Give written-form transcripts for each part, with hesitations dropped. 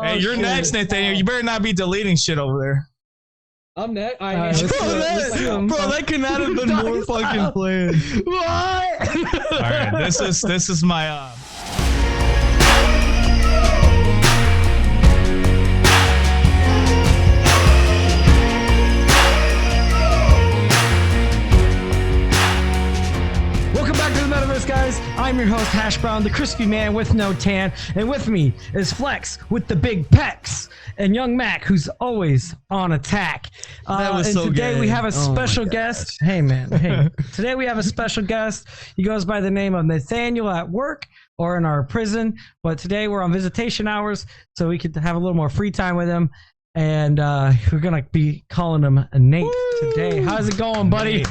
Hey, you're next, Nathaniel. You better not be deleting shit over there. I'm next. Bro, that could not have been more fucking planned. What? All right, this is my. Welcome back to the Metaverse, guys. I'm your host, Hash Brown, the crispy man with no tan, and with me is Flex with the big pecs, and Young Mac, who's always on attack. That was so today gay. we have a special guest. Hey, man. Hey. Today we have a special guest. He goes by the name of Nathaniel at work or in our prison, but today we're on visitation hours, so we could have a little more free time with him. And we're gonna be calling him Nate today. How's it going, buddy?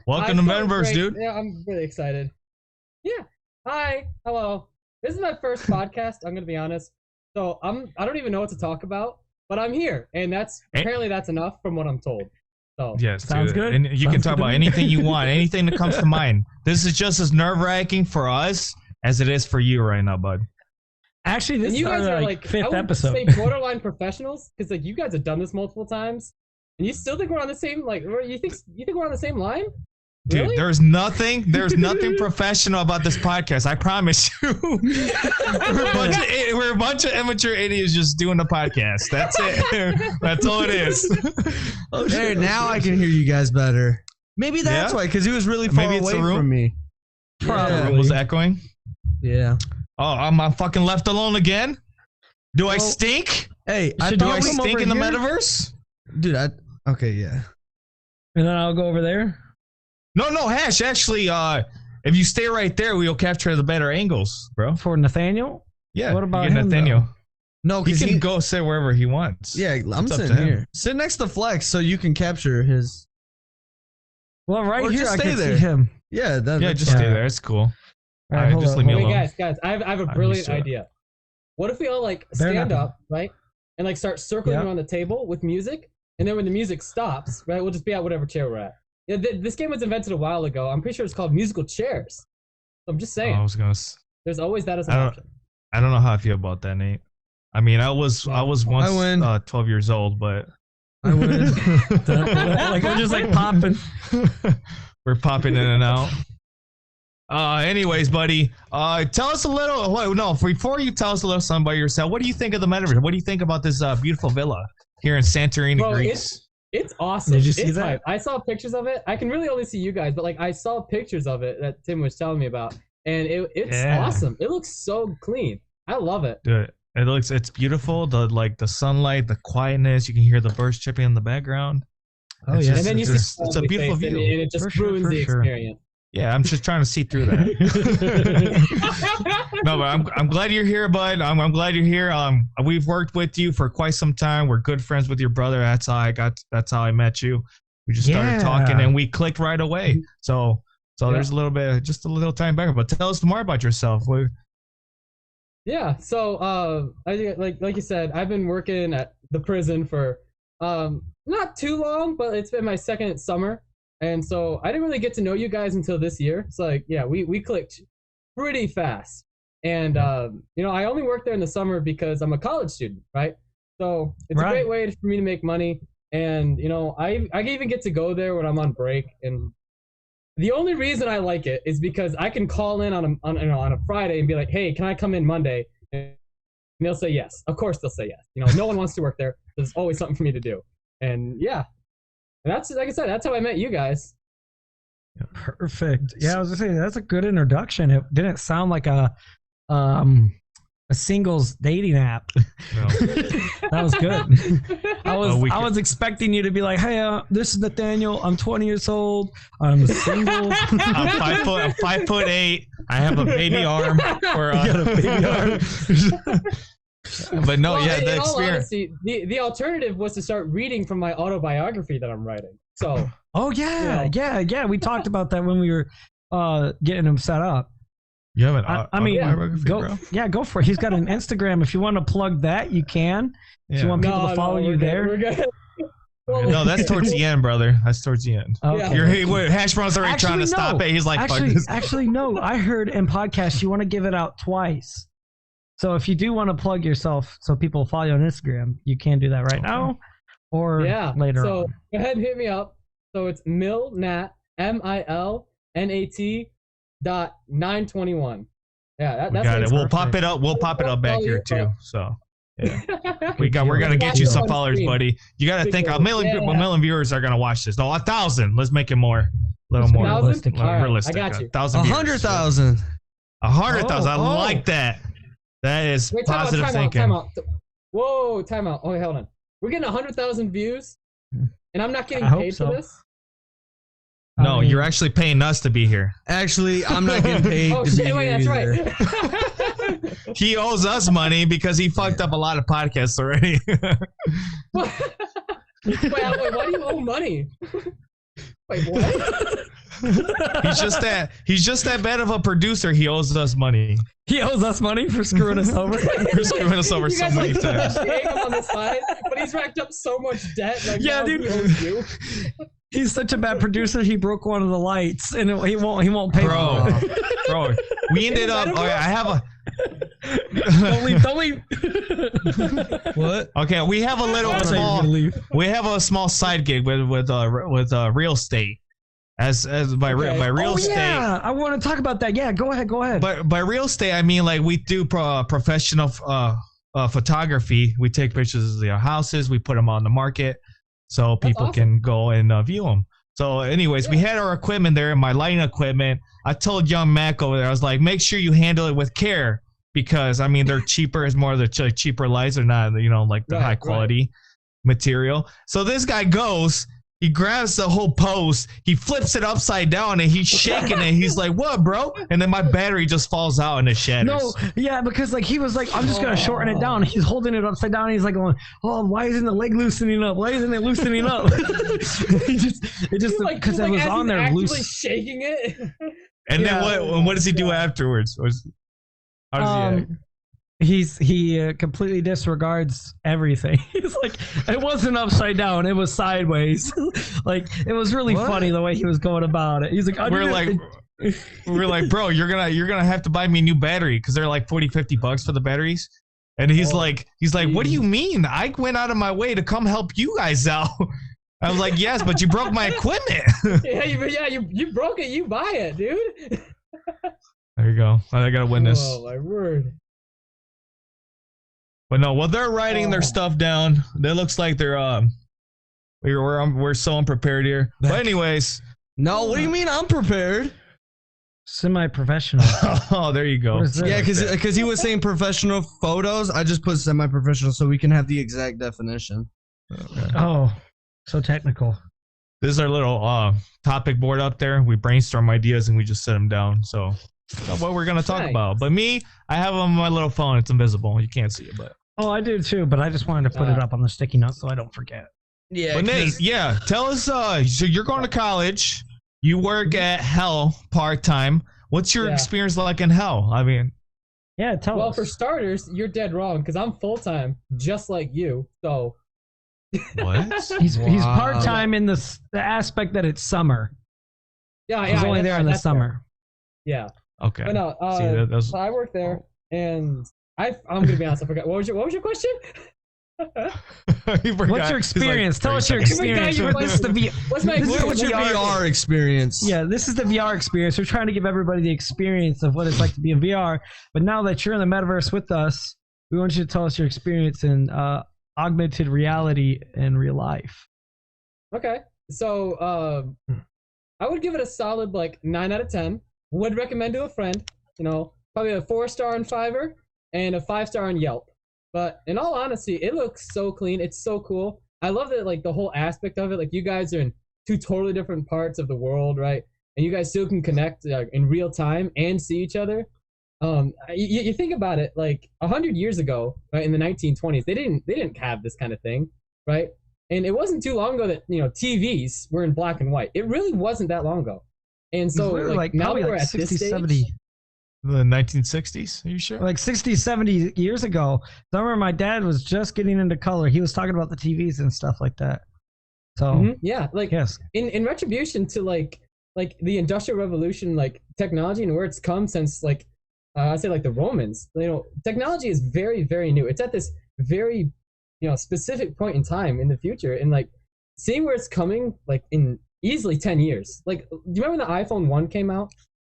Welcome to Metaverse, dude. Yeah, I'm really excited. Yeah. Hi. Hello. This is my first podcast. I'm gonna be honest. So I don't even know what to talk about, but I'm here, and apparently that's enough from what I'm told. So yes, sounds good. And you can talk about anything you want, anything that comes to mind. This is just as nerve-wracking for us as it is for you right now, bud. Actually, this and you is guys our are like fifth I would episode. say borderline professionals, because like you guys have done this multiple times, and you still think we're on the same you think we're on the same line? Dude, Really? there's nothing professional about this podcast. I promise you. we're a bunch of immature idiots just doing the podcast. That's it. That's all it is. Hey, now I can hear you guys better. Maybe that's why, because he was really far away from me. Probably. Was echoing? Yeah. Oh, I'm fucking left alone again? Do I stink? Hey, Do I stink in the metaverse? Dude, okay, yeah. And then I'll go over there. No, Hash, actually, if you stay right there, we'll capture the better angles, bro. For Nathaniel? Yeah. What about him, Nathaniel? though? No, He because can go sit wherever he wants. Yeah, I'm It's up sitting to him. here. Sit next to Flex so you can capture his. Well, right Or here just I stay can there. see him. Yeah, Just stay there. It's cool. All right, hold just up, leave me hold alone. up. Guys, I have a I'm brilliant used to it. idea. What if we all like They're stand not- up, right, and like start circling around the table with music, and then when the music stops, right, we'll just be at whatever chair we're at. Yeah, this game was invented a while ago. I'm pretty sure it's called musical chairs. So I'm just saying. I was gonna. There's always that as an option. I don't know how I feel about that, Nate. I mean, I was once 12 years old, but I win. Like we're just like popping. we're popping in and out. Anyways, buddy, tell us a little. Before you tell us a little something about yourself, what do you think of the metaverse? What do you think about this beautiful villa here in Santorini, Bro, Greece? It's awesome. Did you see It's that? hype. I saw pictures of it. I can really only see you guys, but like I saw pictures of it that Tim was telling me about, and it's awesome. It looks so clean. I love it. Dude, it's beautiful. The sunlight, the quietness. You can hear the birds chirping in the background. Oh, It's yeah. And then you see it's a beautiful view. and it just ruins the experience. Yeah, I'm just trying to see through that. No, but I'm glad you're here, bud. I'm glad you're here. We've worked with you for quite some time. We're good friends with your brother. That's how I met you. We just started talking and we clicked right away. So there's a little bit, just a little time back. But tell us more about yourself. Yeah. So like you said, I've been working at the prison for not too long, but it's been my second summer. And so I didn't really get to know you guys until this year. So like, yeah, we clicked pretty fast. And I only work there in the summer because I'm a college student, right? So it's a great way for me to make money. And I even get to go there when I'm on break. And the only reason I like it is because I can call in on a Friday and be like, hey, can I come in Monday? And they'll say yes. Of course they'll say yes. No one wants to work there. There's always something for me to do. And yeah. And that's, like I said, that's how I met you guys. Perfect. Yeah, I was gonna say that's a good introduction. It didn't sound like a singles dating app. No. That was good. I was expecting you to be like, hey, this is Nathaniel. I'm 20 years old. I'm single. I'm 5'8". I have a baby arm. You got a baby arm. But no, Well, the in all experience. honesty, the alternative was to start reading from my autobiography that I'm writing. So. Oh yeah. We talked about that when we were getting him set up. You have an go for it. He's got an Instagram. If you want to plug that, you can. If you want people to follow you there. We're good. No, that's towards the end, brother. That's towards the end. Okay. Hash Brown's already trying to stop it. He's like, fuck this. Actually, no. I heard in podcasts you want to give it out twice. So if you do want to plug yourself so people follow you on Instagram, you can do that right now or later so on. Go ahead and hit me up. So it's milnat, MILNAT .921. Yeah, that's got it. We'll pop it up. We'll pop it up back here too. So yeah, we're gonna get you some followers, buddy. You got to think a million viewers are gonna watch this. No, 1,000. Let's make it more, a little more realistic. Realistic. I got you. 100,000. 100,000. I like that. That is positive thinking. Time out. Whoa, time out. Okay, hold on. We're getting 100,000 views, and I'm not getting paid for this. No, you're actually paying us to be here. Actually, I'm not getting paid. Oh shit! Wait, that's right. He owes us money because he fucked up a lot of podcasts already. wait, why do you owe money? Wait, what? He's just that bad of a producer. He owes us money. He owes us money for screwing us over. For screwing us over so many times. Him on the side, but he's racked up so much debt. Like, yeah, dude. He owes you. He's such a bad producer. He broke one of the lights, and he won't pay. Bro, we ended up. Oh, yeah, I have a. Don't leave. What? Okay, we have a little small. We have a small side gig with real estate. As by real estate. Yeah, I want to talk about that. Yeah, go ahead. But by real estate, I mean like we do professional photography. We take pictures of their houses. We put them on the market so people can go and view them. So, anyways, we had our equipment there, my lighting equipment. I told young Mac over there, I was like, make sure you handle it with care because I mean they're cheaper. It's more of the cheaper lights. They're not like the high quality material. So this guy goes. He grabs the whole post, he flips it upside down, and he's shaking it. He's like, "What, bro?" And then my battery just falls out and it shatters. No, yeah, because like he was like, "I'm just gonna shorten it down." He's holding it upside down. And he's like going, "Oh, why isn't the leg loosening up? Why isn't it loosening up?" it just because it was on there loose, shaking it. And then what does he do afterwards? How does he act? He completely disregards everything. He's like, it wasn't upside down, it was sideways. Like it was really funny the way he was going about it. He's like, we're like, bro, you're gonna have to buy me a new battery because they're like $40-$50 for the batteries. And he's like, what do you mean? I went out of my way to come help you guys out. I was like, yes, but you broke my equipment. you broke it. You buy it, dude. There you go. I got a witness. Oh my word. But no, they're writing their stuff down. It looks like they're we're so unprepared here. But anyways, no, what do you mean I'm prepared? Semi-professional. Oh, there you go. Yeah, because he was saying professional photos. I just put semi-professional so we can have the exact definition. Okay. Oh, so technical. This is our little topic board up there. We brainstorm ideas and we just set them down. So that's what we're gonna talk about. But me, I have on my little phone. It's invisible. You can't see it, but. Oh, I do too, but I just wanted to put it up on the sticky note so I don't forget. Yeah. But Nate, tell us. So you're going to college. You work at Hell part-time. What's your experience like in Hell? I mean. Yeah, tell us. Well, for starters, you're dead wrong because I'm full-time, just like you. So. What? He's part-time in the aspect that it's summer. Yeah, he's only there in the summer. Yeah. Okay. But no, so I work there, and I'm gonna be honest. I forgot. What was your question? What's your experience? Tell us your experience. What's your VR experience? Yeah, this is the VR experience. We're trying to give everybody the experience of what it's like to be in VR. But now that you're in the metaverse with us, we want you to tell us your experience in augmented reality in real life. Okay, so I would give it a solid 9 out of 10. Would recommend to a friend. Probably a 4-star on Fiverr and a 5-star on Yelp. But in all honesty, it looks so clean. It's so cool. I love that, the whole aspect of it. You guys are in 2 totally different parts of the world, right? And you guys still can connect in real time and see each other. You think about it, 100 years ago, right, in the 1920s, they didn't have this kind of thing, right? And it wasn't too long ago that TVs were in black and white. It really wasn't that long ago. And so now we're at 60, 70. The 1960s? Are you sure? 60, 70 years ago. I remember my dad was just getting into color. He was talking about the TVs and stuff like that. So yeah, yes. In retribution to the Industrial Revolution, technology and where it's come since I say like the Romans. Technology is very, very new. It's at this very, specific point in time in the future, and like seeing where it's coming, like in easily 10 years. Like, do you remember when the iPhone 1 came out?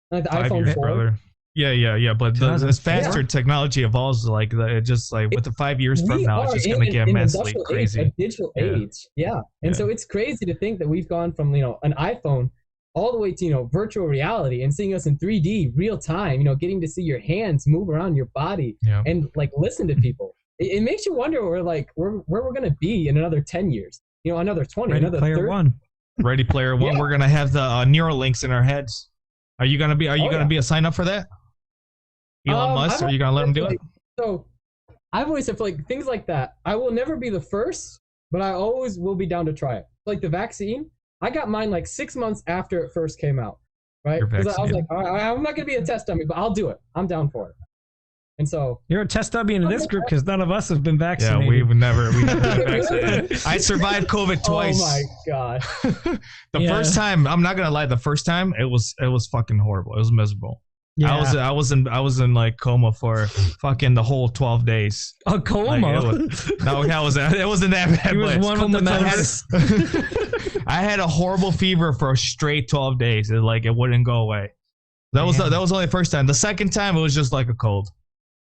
Like the 5 iPhone years, 4? brother. Yeah. But as faster technology evolves, like just like with the 5 years from now, it's just gonna get immensely crazy. A digital age, yeah. And so it's crazy to think that we've gone from an iPhone all the way to virtual reality and seeing us in 3D real time. Getting to see your hands move around your body and like listen to people. It makes you wonder where we're gonna be in another 10 years. Another 20, Ready another Player 30. One. Ready Player One. We're gonna have the neural links in our heads. Are you gonna be a sign up for that? Elon Musk, are you gonna let him do it? So I've always said for like things like that, I will never be the first, but I always will be down to try it. Like the vaccine, I got mine like 6 months after it first came out, right? Because I was like, I'm not gonna be a test dummy, but I'll do it. I'm down for it. And so you're a test dummy in this group because none of us have been vaccinated. Yeah, we've never been vaccinated. I survived COVID twice. Oh my god! The first time, I'm not gonna lie. The first time, it was fucking horrible. It was miserable. Yeah. I was in like coma for fucking the whole 12 days. A coma? Like, it wasn't that bad. He was one with the I had a horrible fever for a straight 12 days. It wouldn't go away. That was only the first time. The second time, it was just like a cold.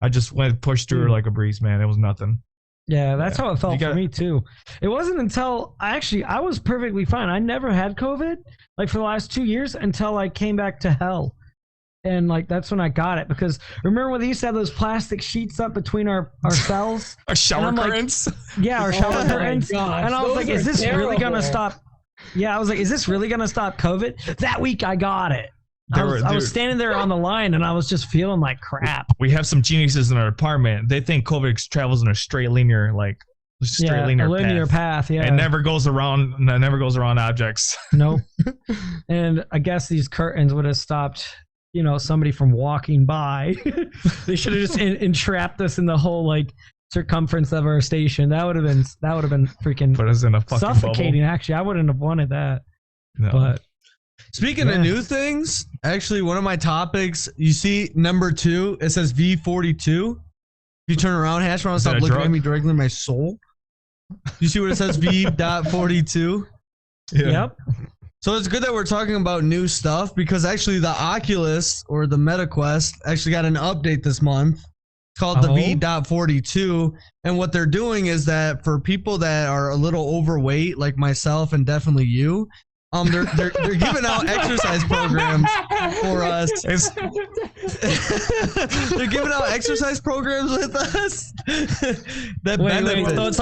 I just pushed through like a breeze, man. It was nothing. Yeah, that's how it felt for me too. It wasn't until I was perfectly fine. I never had COVID like for the last 2 years until I came back to hell. And like that's when I got it, because remember when they used to have those plastic sheets up between our cells? Our shower curtains? Yeah, our shower curtains. Gosh, and I was like, is this really gonna stop? Yeah, I was like, is this really gonna stop COVID? That week I got it. I was standing there on the line and I was just feeling like crap. We have some geniuses in our apartment. They think COVID travels in a straight linear path. Yeah, it never goes around. Never goes around objects. Nope. And I guess these curtains would have stopped, somebody from walking by. They should have just entrapped us in the whole like circumference of our station. That would have been freaking put us in a fucking suffocating. bubble. Actually, I wouldn't have wanted that. No. But speaking of new things, actually, one of my topics, you see number 2, it says V42. If you turn around, Hash, want to stop looking at me directly in my soul. You see what it says, V.42? Yeah. Yep. So it's good that we're talking about new stuff, because actually the Oculus or the MetaQuest actually got an update this month. It's called the V.42. And what they're doing is that for people that are a little overweight, like myself and definitely you, they're giving out exercise programs for us. They're giving out exercise programs with us. Wait, so it's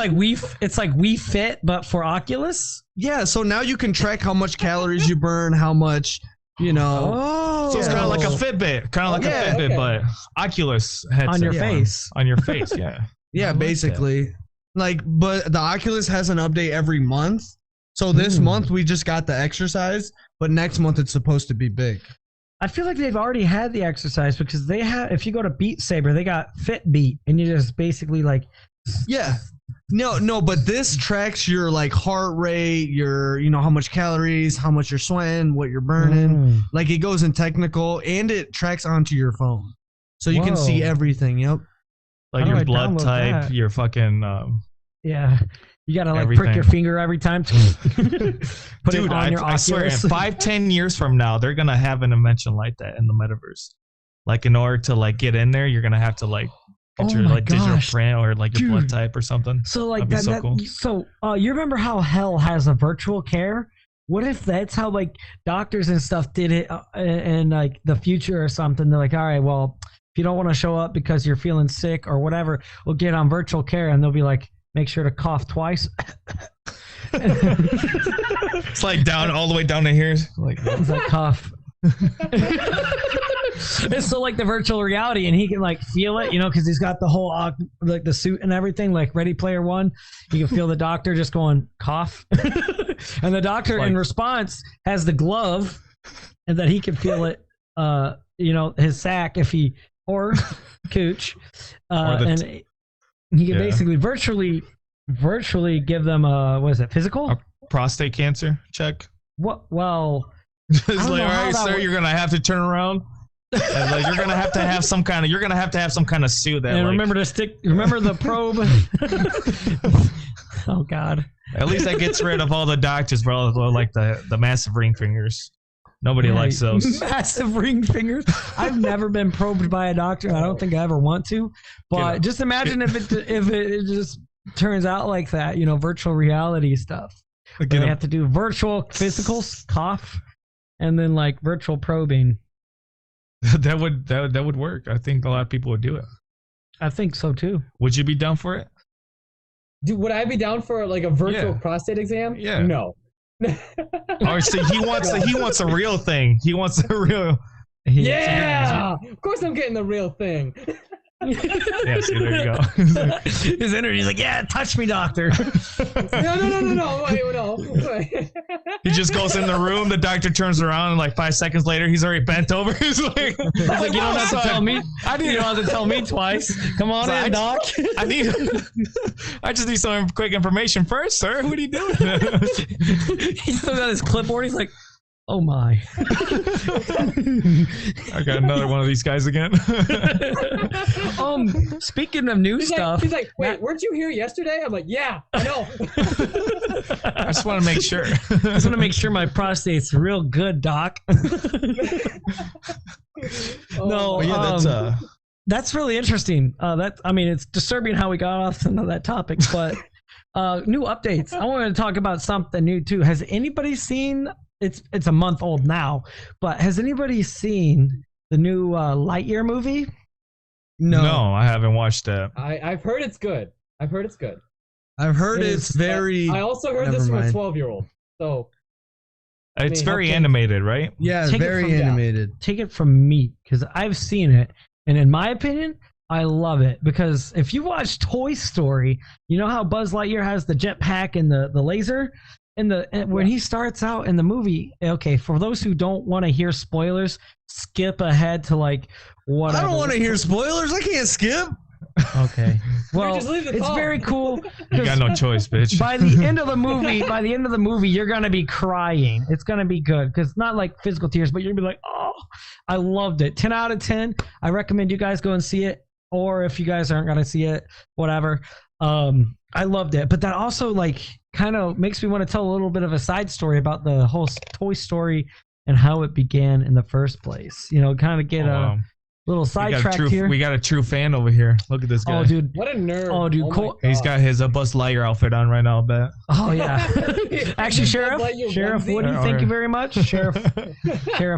like We Fit, but for Oculus? Yeah, so now you can track how much calories you burn, how much, So it's kind of like a Fitbit, but Oculus headset on your face. On your face, yeah. Yeah, basically. But the Oculus has an update every month. So this month we just got the exercise, but next month it's supposed to be big. I feel like they've already had the exercise, because they have. If you go to Beat Saber, they got Fitbeat, and you just basically like. Yeah. No, but this tracks your like heart rate, your how much calories, how much you're sweating, what you're burning. Like it goes in technical, and it tracks onto your phone, so you can see everything. Yep. Like your blood type, your fucking. Yeah. You gotta like prick your finger every time to put it on your Oculus. I swear, in 5-10 years from now, they're gonna have an invention like that in the metaverse. Like in order to like get in there, you're gonna have to like get your like digital print or like your blood type or something. So like that'd be cool. So you remember how Hell has a virtual care? What if that's how like doctors and stuff did it in like the future or something? They're like, all right, well, if you don't want to show up because you're feeling sick or whatever, we'll get on virtual care, and they'll be like, make sure to cough twice. It's like down all the way down to here. It's like cough. It's so like the virtual reality, and he can like feel it, because he's got the whole like the suit and everything, like Ready Player One. You can feel the doctor just going cough, and the doctor in response has the glove, and that he can feel it. His sack or cooch, and. He can basically virtually give them physical? A prostate cancer check. What? Well, it's like, all right, sir, you're gonna have to turn around. And, like, you're gonna have to have some kind of suit that. And like, remember the probe. Oh God. At least that gets rid of all the doctors, bro. Like the massive ring fingers. Nobody likes those. Massive ring fingers. I've never been probed by a doctor. I don't think I ever want to. But just imagine if it just turns out like that, virtual reality stuff. They have to do virtual physicals, cough, and then like virtual probing. That would work. I think a lot of people would do it. I think so too. Would you be down for it? Dude, would I be down for like a virtual prostate exam? Yeah. No. Oh, so he wants a real thing. He wants a real. Yeah. Of course, I'm getting the real thing. Yeah, see, there you go. His energy's like, yeah, touch me, doctor. No. Wait, no. Wait. He just goes in the room. The doctor turns around, and like 5 seconds later, he's already bent over. He's like, you don't have to tell me. You don't have to tell me twice. Come on in, doc. I just need some quick information first, sir. What are you doing? He's still got his clipboard. He's like, oh my. I got another one of these guys again. Speaking of new stuff. He's like, wait, weren't you here yesterday? I'm like, yeah, I know. I just want to make sure. I just want to make sure my prostate's real good, doc. No, that's really interesting. It's disturbing how we got off into that topic, but new updates. I wanted to talk about something new too. Has anybody seen? It's a month old now, but has anybody seen the new Lightyear movie? No, I haven't watched that. I've heard it's good. I've heard it's very. I also heard this from a 12-year-old. So it's very animated, right? Yeah, it's very animated. Take it from me, because I've seen it, and in my opinion, I love it. Because if you watch Toy Story, you know how Buzz Lightyear has the jetpack and the laser? When he starts out in the movie, okay, for those who don't want to hear spoilers, skip ahead to like whatever. I don't want to hear spoilers. I can't skip. Okay. Well, it's call. very cool. You got no choice, bitch. By the end of the movie, you're gonna be crying. It's gonna be good, because not like physical tears, but you're gonna be like, oh, I loved it. 10 out of 10. I recommend you guys go and see it, or if you guys aren't gonna see it, whatever. I loved it, but that also like kind of makes me want to tell a little bit of a side story about the whole Toy Story and how it began in the first place. Kind of get a little sidetracked here. We got a true fan over here. Look at this guy. Oh, dude. What a nerd. Oh, dude. Cool. He's got his Buzz Lightyear outfit on right now, I bet. Oh, yeah. Actually, Sheriff, Woody, thank you very much. Sheriff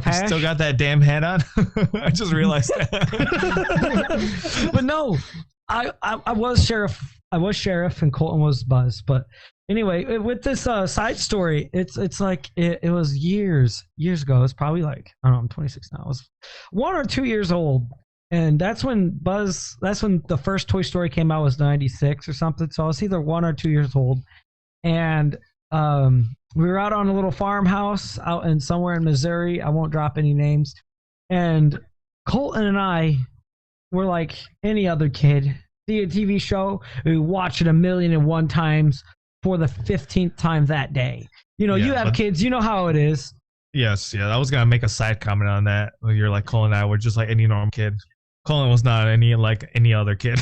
Hash. Still got that damn hat on? I just realized that. But no, I was Sheriff. And Colton was Buzz. But anyway, with this side story, it's like it was years ago. It's probably like, I don't know, I'm 26 now. I was 1 or 2 years old, and that's when the first Toy Story came out, was 96 or something. So I was either 1 or 2 years old, and we were out on a little farmhouse out in somewhere in Missouri. I won't drop any names. And Colton and I were like any other kid. See a TV show, we watch it 1,000,001 times for the 15th time that day. You have kids, you know how it is. Yes, yeah. I was gonna make a side comment on that. You're like, Colin and I were just like any normal kid. Colin was not any other kid.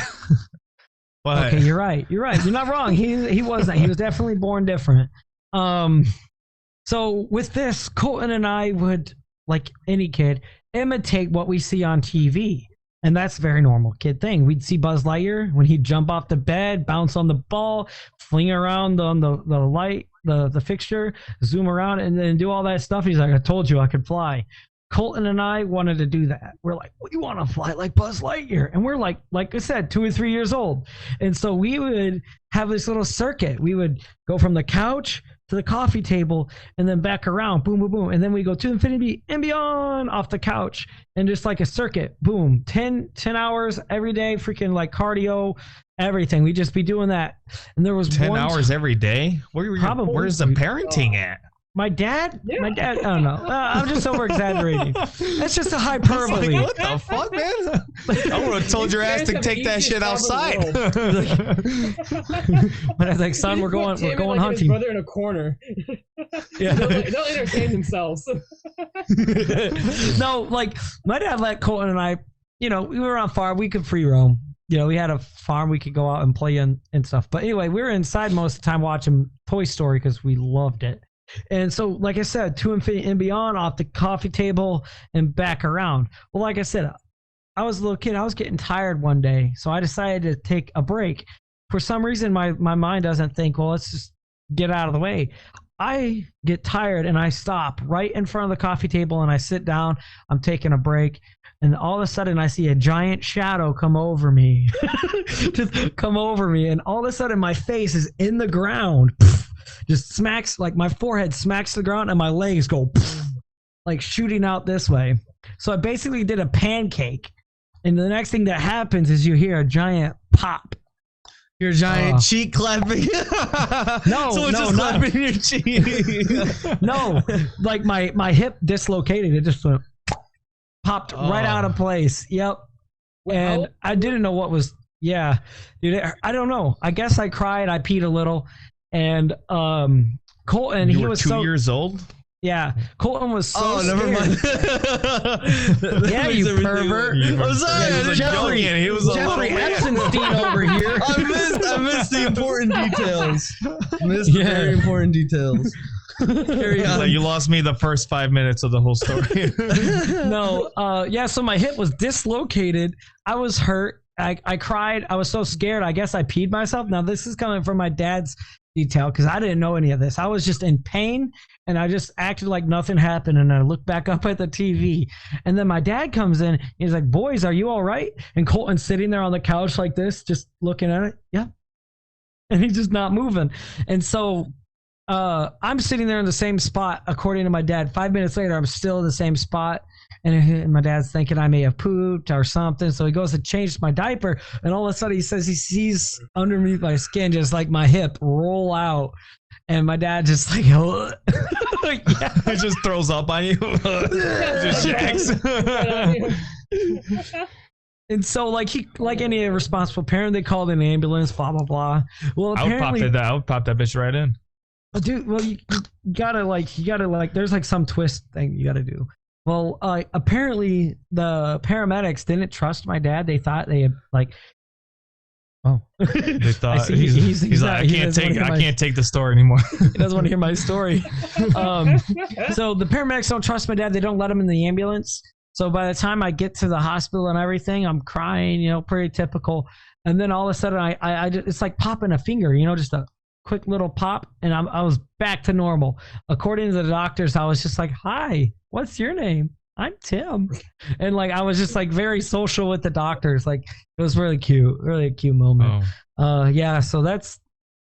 But okay, you're right. You're not wrong. He wasn't. He was definitely born different. So with this, Colton and I would, like any kid, imitate what we see on TV. And that's a very normal kid thing. We'd see Buzz Lightyear when he'd jump off the bed, bounce on the ball, fling around on the light, the fixture, zoom around, and then do all that stuff. He's like, I told you I could fly. Colton and I wanted to do that. We're like, we want to fly like Buzz Lightyear. And we're like I said, 2 or 3 years old. And so we would have this little circuit. We would go from the couch to the coffee table and then back around, boom, boom, boom. And then we go to infinity and beyond off the couch, and just like a circuit, boom, 10 hours every day, freaking like cardio, everything. We'd just be doing that. And there was 10 hours every day? Where's the parenting at? My dad, I don't know. I'm just over exaggerating. That's just a hyperbole. Like, what the fuck, man? I would have told your ass to take that shit outside. But I was like, son, we're going hunting. His brother in a corner. Yeah, they'll entertain themselves. No, like my dad let Colton and I, you know, we were on farm, we could free roam. You know, we had a farm we could go out and play in and stuff. But anyway, we were inside most of the time watching Toy Story because we loved it. And so, like I said, to infinity and beyond, off the coffee table and back around. Well, like I said, I was a little kid. I was getting tired one day, so I decided to take a break. For some reason, my mind doesn't think, well, let's just get out of the way. I get tired and I stop right in front of the coffee table and I sit down. I'm taking a break. And all of a sudden, I see a giant shadow come over me. Just come over me. And all of a sudden, my face is in the ground. Just smacks, like my forehead smacks the ground and my legs go like shooting out this way. So I basically did a pancake. And the next thing that happens is you hear a giant pop. Your giant cheek clapping. No, someone no, just clapping your cheek. No, like my hip dislocated. It just went popped right out of place. Yep. And I didn't know what was. Yeah, dude. I don't know. I guess I cried. I peed a little, and Colton. You he were was 2 years old. Yeah, Colton was so scared. Never mind. Yeah, you pervert. I'm sorry. He was a youngin'. He was a Jeffrey little man. Epstein over here. I missed the important details. Very important details. Carry on. So you lost me the first 5 minutes of the whole story. No, yeah. So my hip was dislocated. I was hurt. I cried. I was so scared. I guess I peed myself. Now this is coming from my dad's detail because I didn't know any of this. I was just in pain and I just acted like nothing happened. And I looked back up at the TV, and then my dad comes in. He's like, "Boys, are you all right?" And Colton's sitting there on the couch like this, just looking at it. Yeah, and he's just not moving. And so I'm sitting there in the same spot, according to my dad. 5 minutes later, I'm still in the same spot. And my dad's thinking I may have pooped or something. So he goes to change my diaper. And all of a sudden he says he sees underneath my skin just like my hip roll out. And my dad just like, yeah. He just throws up on you. Just shacks. And so like any responsible parent, they called an ambulance, blah, blah, blah. Well, I would pop that bitch right in. Dude, well, you gotta there's like some twist thing you gotta do. Well, apparently the paramedics didn't trust my dad. They thought they had like, they thought he's like, I can't take the story anymore. He doesn't want to hear my story. So the paramedics don't trust my dad. They don't let him in the ambulance. So by the time I get to the hospital and everything, I'm crying, you know, pretty typical. And then all of a sudden I it's like popping a finger, you know, just a quick little pop, and I was back to normal. According to the doctors, I was just like, "Hi, what's your name?" "I'm Tim," and like I was just like very social with the doctors. Like it was really a cute moment. Yeah. So that's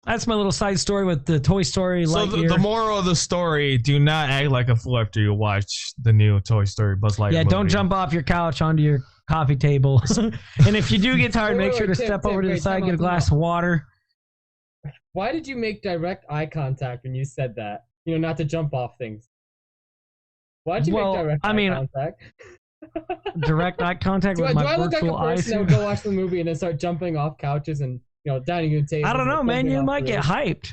my little side story with the Toy Story. So the moral of the story: do not act like a fool after you watch the new Toy Story Buzz Lightyear. Yeah, don't movie. jump off your couch onto your coffee table. And if you do get tired, make sure to step over to the side, get a glass of water. Why did you make direct eye contact when you said that? You know, not to jump off things. Why did you make direct eye contact? Direct eye contact with my virtual eyes. Do I look like a person that would go watch the movie and then start jumping off couches and, you know, dining room tables? I don't know, man. You might get hyped.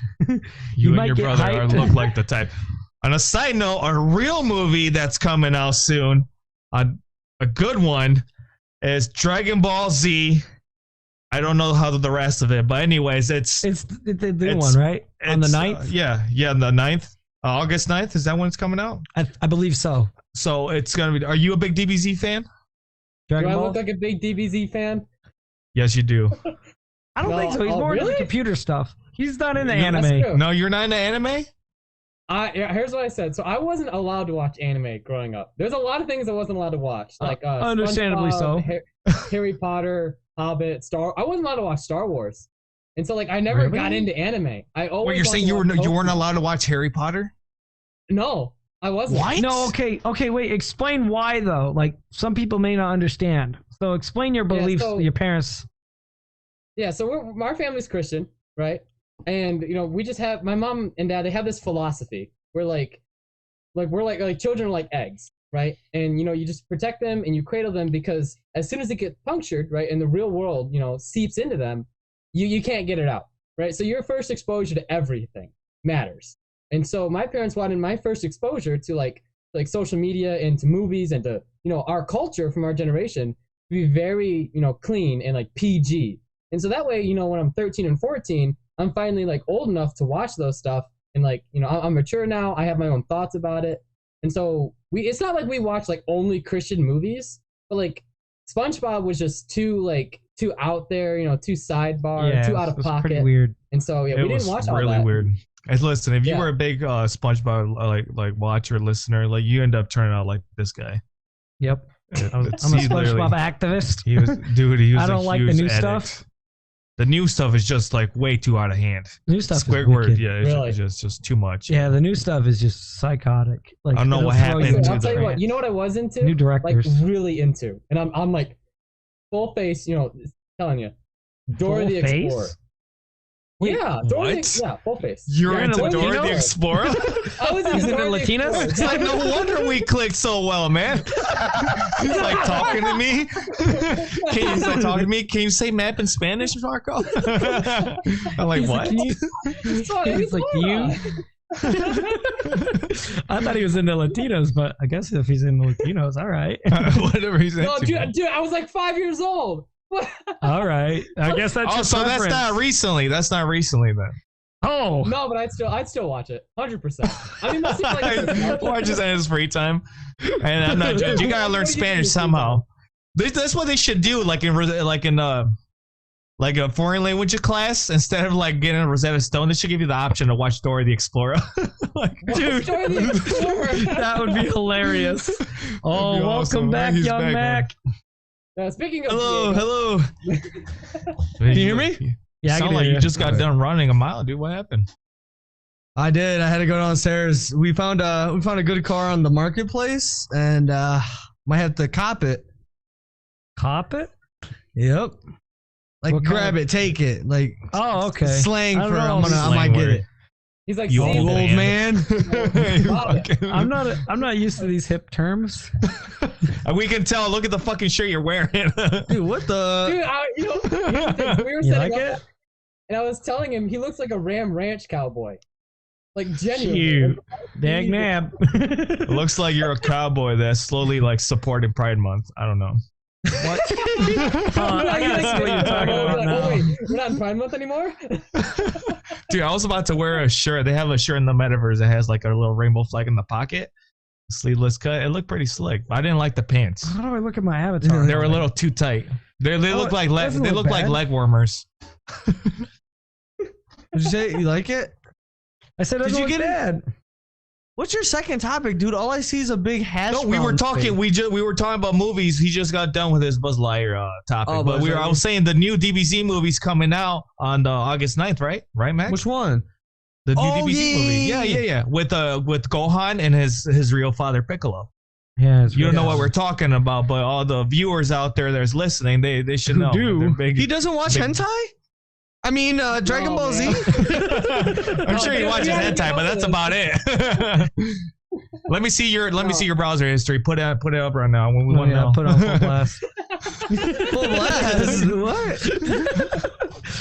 You and your brother look like the type. On a side note, a real movie that's coming out soon, a good one, is Dragon Ball Z. I don't know how the rest of it, but anyways, it's the new one, right? On the 9th? Yeah, the 9th. August 9th, is that when it's coming out? I believe so. So it's going to be, are you a big DBZ fan? Dragon Ball? Do I look like a big DBZ fan? Yes, you do. I don't think so. He's more into the computer stuff. He's not into anime. No, you're not into anime? Yeah, here's what I said. So I wasn't allowed to watch anime growing up. There's a lot of things I wasn't allowed to watch. Like understandably so. Harry Potter, Hobbit, I wasn't allowed to watch Star Wars. And so like I never got into anime. I always Wait, you're saying you weren't allowed to watch Harry Potter? No, I wasn't. What? No, okay, wait. Explain why though. Like some people may not understand. So explain your beliefs, your parents. Yeah, so our family's Christian, right? And you know, we just have my mom and dad, they have this philosophy. We're like children are like eggs, right? And you know, you just protect them and you cradle them because as soon as it gets punctured, right, and the real world, you know, seeps into them, you can't get it out, right? So your first exposure to everything matters. And so my parents wanted my first exposure to like like social media and to movies and to, you know, our culture from our generation to be very, you know, clean and like PG. And so that way, you know, when I'm 13 and 14, I'm finally like old enough to watch those stuff. And like, you know, I'm mature now. I have my own thoughts about it. And so it's not like we watch like only Christian movies, but like SpongeBob was just too out there, you know, too sidebar, too out of pocket. Pretty weird. And so we didn't watch all that. Really weird. And listen, if you were a big SpongeBob like watcher, listener, like you end up turning out like this guy. Yep. I'm a SpongeBob activist. He was I don't like the new stuff. The new stuff is just like way too out of hand. New stuff Squidward, is it's just too much. Yeah, the new stuff is just psychotic. Like, I don't know what happened. I'll tell you what. You know what I was into? New directors. Like really into, and I'm like full face. You know, telling you, Dora the Explorer. Wait, yeah, full face. You're into Dora the Explorer? I was into Latinas? It's like no wonder we clicked so well, man. He's like talking to me. Can you say map in Spanish, Marco? I'm like, what? He's like, you? I thought he was into Latinos, but I guess if he's into Latinos, all right. Whatever he's into. No, dude, I was like 5 years old. All right, I guess that's your so preference. That's not recently then. Oh no, but I'd still watch it 100%. I mean, that's like watches in his free time, and I'm not judging. You gotta learn Spanish somehow. That's what they should do, like in a foreign language class. Instead of like getting a Rosetta Stone, they should give you the option to watch Dora the Explorer. Dude, that would be hilarious. Oh, welcome back, young Mac. Speaking of hello. Can you hear me? Yeah, I can hear you. You just got done running a mile, dude. What happened? I did. I had to go downstairs. We found a good car on the marketplace, and might have to cop it. Cop it? Yep. Like what grab it, take it. Like okay. Slang for I might get it. He's like, you old man. I'm not used to these hip terms. We can tell. Look at the fucking shirt you're wearing. Dude, what the? Dude, we were setting up, and I was telling him he looks like a Ram Ranch cowboy. Like genuinely. Dag nab. It looks like you're a cowboy that's slowly like supporting Pride Month. I don't know. What? I gotta see what you're talking about now. Oh, wait, we're not in Pride Month anymore? Dude, I was about to wear a shirt. They have a shirt in the metaverse that has like a little rainbow flag in the pocket. Sleeveless cut. It looked pretty slick. But I didn't like the pants. How do I look at my avatar? They were a little too tight. They look like like leg warmers. Did you say you like it? I said, did you get it? What's your second topic, dude? All I see is a big hash. No, we were talking. We were talking about movies. He just got done with his Buzz Lightyear topic. Oh, but I was saying the new DBZ movie's coming out on August 9th, right? Right, Max? Which one? The new DBZ movie. Yeah. With Gohan and his real father Piccolo. Yeah, you don't know what we're talking about, but all the viewers out there that's listening, they should know. He doesn't watch hentai? I mean, Dragon Ball Z? I'm sure he watches hentai, but that's about it. Let me see your browser history. Put it up right now. When we want to put on full blast. Full blast? What?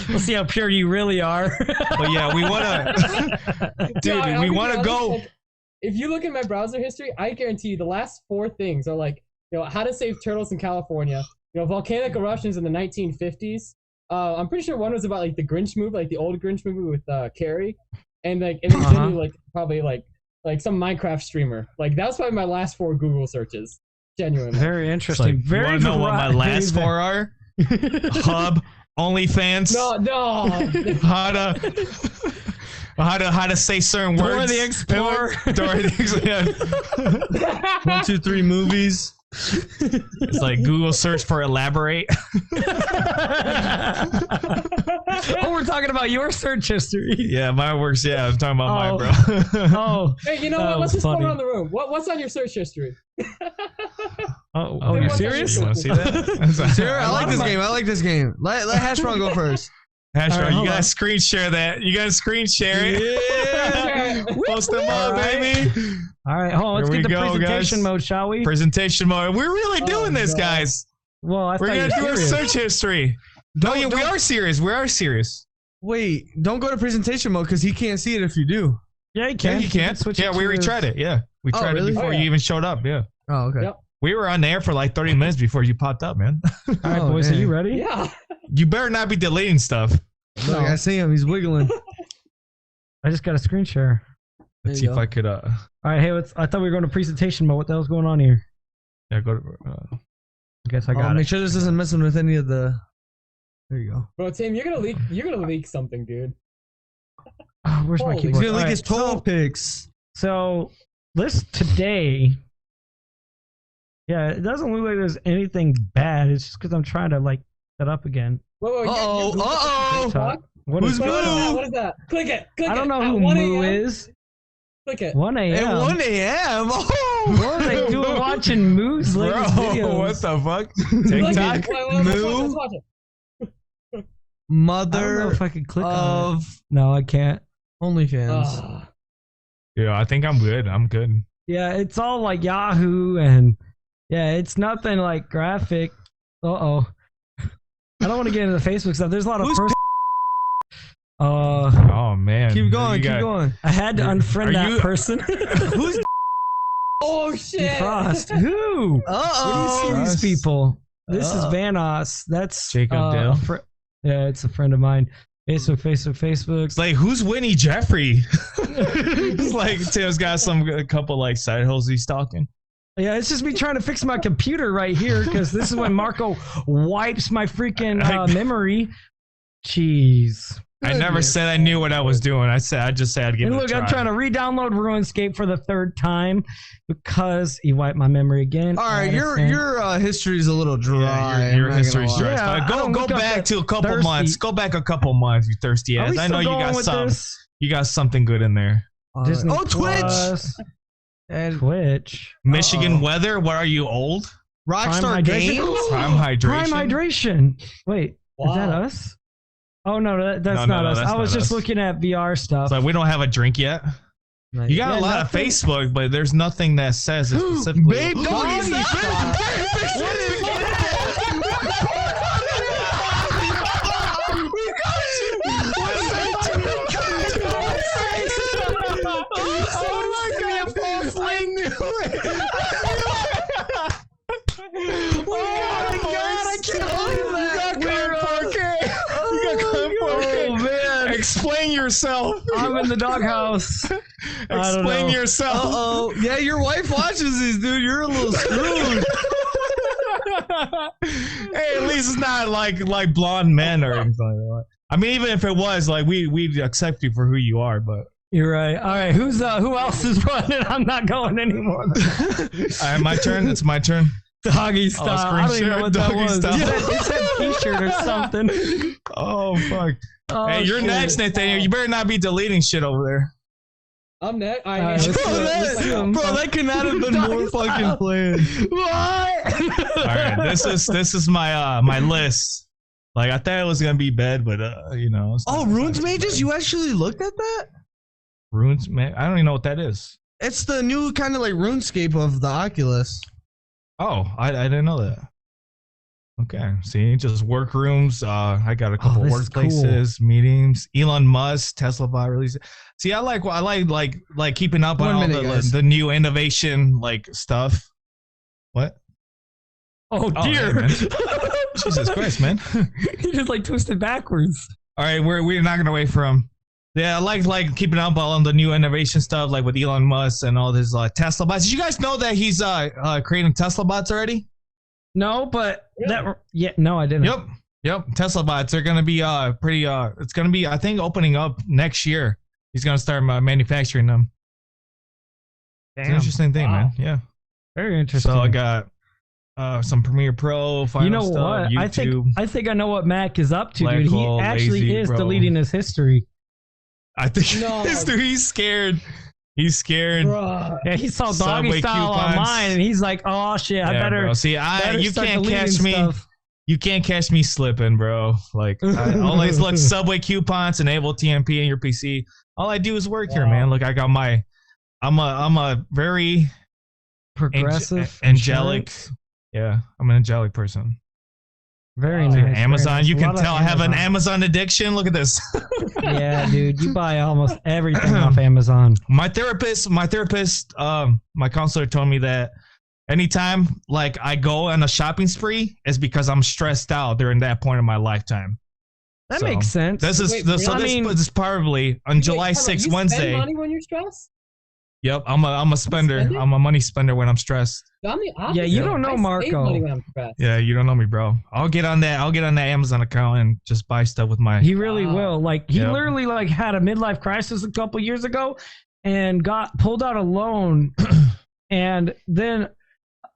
We'll see how pure you really are. But yeah, we want to, dude. We want to go. Like, if you look at my browser history, I guarantee you the last 4 things are like, you know, how to save turtles in California, you know, volcanic eruptions in the 1950s. I'm pretty sure one was about like the Grinch movie, like the old Grinch movie with Carrie, and like and then like probably like some Minecraft streamer. Like that was probably my last 4 Google searches. Genuinely. Very interesting. Like, very. You want to know what my last 4 are? Hub, OnlyFans. No. How to say certain words. Dora the Explorer. Dora the Explorer. 1, 2, 3 movies. It's like Google search for elaborate. Oh, we're talking about your search history. Yeah, mine works. Yeah, I'm talking about mine, bro. Hey, you know what? Let's just go around the room. What's on your search history? You're serious? You want to see that? Sure, I like this game. Let Hashron go first. Hashron, you gotta screen share that. You gotta screen share it. Yeah. Post them up, baby. All right, hold on. Let's get the presentation mode, shall we? Presentation mode. We're really doing this, guys. Well, we're gonna do a search history. We are serious. We are serious. Wait, don't go to presentation mode because he can't see it if you do. Yeah, you can. Yeah, you can. Switch Yeah, we retried it. Yeah, we tried really? it before you even showed up. Yeah. Oh, okay. Yep. We were on the air for like 30 minutes before you popped up, man. All right, Oh, boys, are dang. you ready? Yeah. You better not be deleting stuff. Look, I see him. He's wiggling. I just got a screen share. Let's There see you if go. I could. All right, hey, I thought we were going to presentation mode. What the hell's going on here? Yeah, go to. I guess I got Make it. sure this isn't messing with any of the. There you go. Bro, Tim, you're gonna leak something, dude. Oh, where's my Holy keyboard? He's gonna leak All his right, toe pics. So this today, yeah, it doesn't look like there's anything bad. It's just because I'm trying to like set up again. Whoa, Uh-oh. What? What Who's is What is that? Moo? What is that? Click it. Click I don't it. know At who 1 Moo a.m. is. Click it. 1 a.m. At 1 a.m. Oh, What are they doing watching Moo's latest videos? what the fuck? Click TikTok? it. Wait, Moo? let's watch it. I don't know mother if I could click on it. of No, I can't. OnlyFans. Ah. Yeah, I think I'm good. I'm good. Yeah, it's all like Yahoo and yeah, it's nothing like graphic. I don't want to get into the Facebook stuff. There's a lot of Who's first. Oh man. Keep going. You Keep got- going. I had to unfriend Are that you- person. Who's Oh shit. Frost. Who? Uh-oh. What do you see Frost. these people? This is Oh. Vanos. That's Jacob Dale. Yeah, it's a friend of mine. Facebook. It's like, who's Winnie Jeffrey? It's like Tim's got a couple like side holes he's stalking. Yeah, it's just me trying to fix my computer right here because this is when Marco wipes my freaking memory. Jeez. I never said I knew what I was doing. I just said I'd give And it a look, try. I'm trying to re-download RuneScape for the third time because he wiped my memory again. All right, Addison. your history is a little dry. Yeah, your I'm not history's gonna lie. dry. Yeah, I Go don't look up back that to a couple thirsty. months. Go back a couple months, you thirsty Are ass. we I know still you going got with some. this? You got something good in there. Disney Oh, Twitch Plus, and Twitch. Michigan weather. What are you old? Rockstar Prime Games. Hydration? Prime hydration. Prime Hydration. Wait, is that Wow. us? Oh no, that's No, not us. that's I was not just us. looking at VR stuff. It's like we don't have a drink yet. You got Yeah, a lot nothing. of Facebook, but there's nothing that says it specifically. Babe, don't Doggy get style. Oh man! Explain yourself. I'm in the doghouse. I don't Explain know. yourself. Uh-oh. Yeah, your wife watches these, dude. You're a little screwed. Hey, at least it's not like blonde men or anything like that. I mean, even if it was, like we'd accept you for who you are, but You're right. All right, who else is running? I'm not going anymore. all right, my turn. It's my turn. Doggy style. I don't even know what that Doggy was. style. It said t-shirt or something. Oh fuck! Oh, Hey, you're shit. next, Nathaniel. You better not be deleting shit over there. I'm next. All right, let's Bro, do it. Let's do it. that could not have been Doggy more style. fucking planned. What? All right, this is my my list. Like I thought it was gonna be bad, but you know. It's Oh, not- Runes it's not too Mages? bad. You actually looked at that? Runes, man. I don't even know what that is. It's the new kind of like RuneScape of the Oculus. Oh, I didn't know that. Okay, see, just workrooms. I got a couple this is workplaces, meetings. Elon Musk, Tesla bot release. See, I like keeping up on 1 all minute, guys. the new innovation like stuff. What? Oh Oh, dear. hey, man. Jesus Christ, man! He just like twisted backwards. All right, we're not gonna wait for him. Yeah, I like keeping up on the new innovation stuff, like with Elon Musk and all his Tesla bots. Did you guys know that he's creating Tesla bots already? No, but no, I didn't. Yep. Tesla bots are gonna be pretty. It's gonna be, I think, opening up next year. He's gonna start manufacturing them. It's an Damn. interesting thing, Wow. man. Yeah. Very interesting. So I got some Premiere Pro, Final you know stuff, what? YouTube. I think I know what Mac is up to, Black dude. He hole, actually lazy, is bro. deleting his history. I think No. he's scared. He's scared. Bruh. Yeah, he saw Subway doggy style coupons. online, and he's like, "Oh shit, I Yeah, better." bro. See, better you start can't deleting catch me. stuff. You can't catch me slipping, bro. Like I always look Subway coupons, enable TMP in your PC. All I do is work here, Wow. man. Look, I got my. I'm a very Progressive, angelic. insurance. Yeah, I'm an angelic person. Very Dude, nice. Amazon. Very nice. You A can lot of tell I have an Amazon. Amazon addiction. Look at this. Yeah, dude, you buy almost everything off Amazon. My therapist, my counselor told me that anytime like I go on a shopping spree is because I'm stressed out during that point of my lifetime. That So, makes sense. This is Wait, so I this mean- is probably on July Wait, 6th, you Wednesday. Spend money when you're stressed? Yep, I'm a spender. Spending? I'm a money spender when I'm stressed. I'm the opposite. Yeah, you don't know I save Marco. money when I'm stressed. Yeah, you don't know me, bro. I'll get on that Amazon account and just buy stuff with my. He really Wow. will. Like he Yep. literally like had a midlife crisis a couple years ago, and pulled out a loan, and then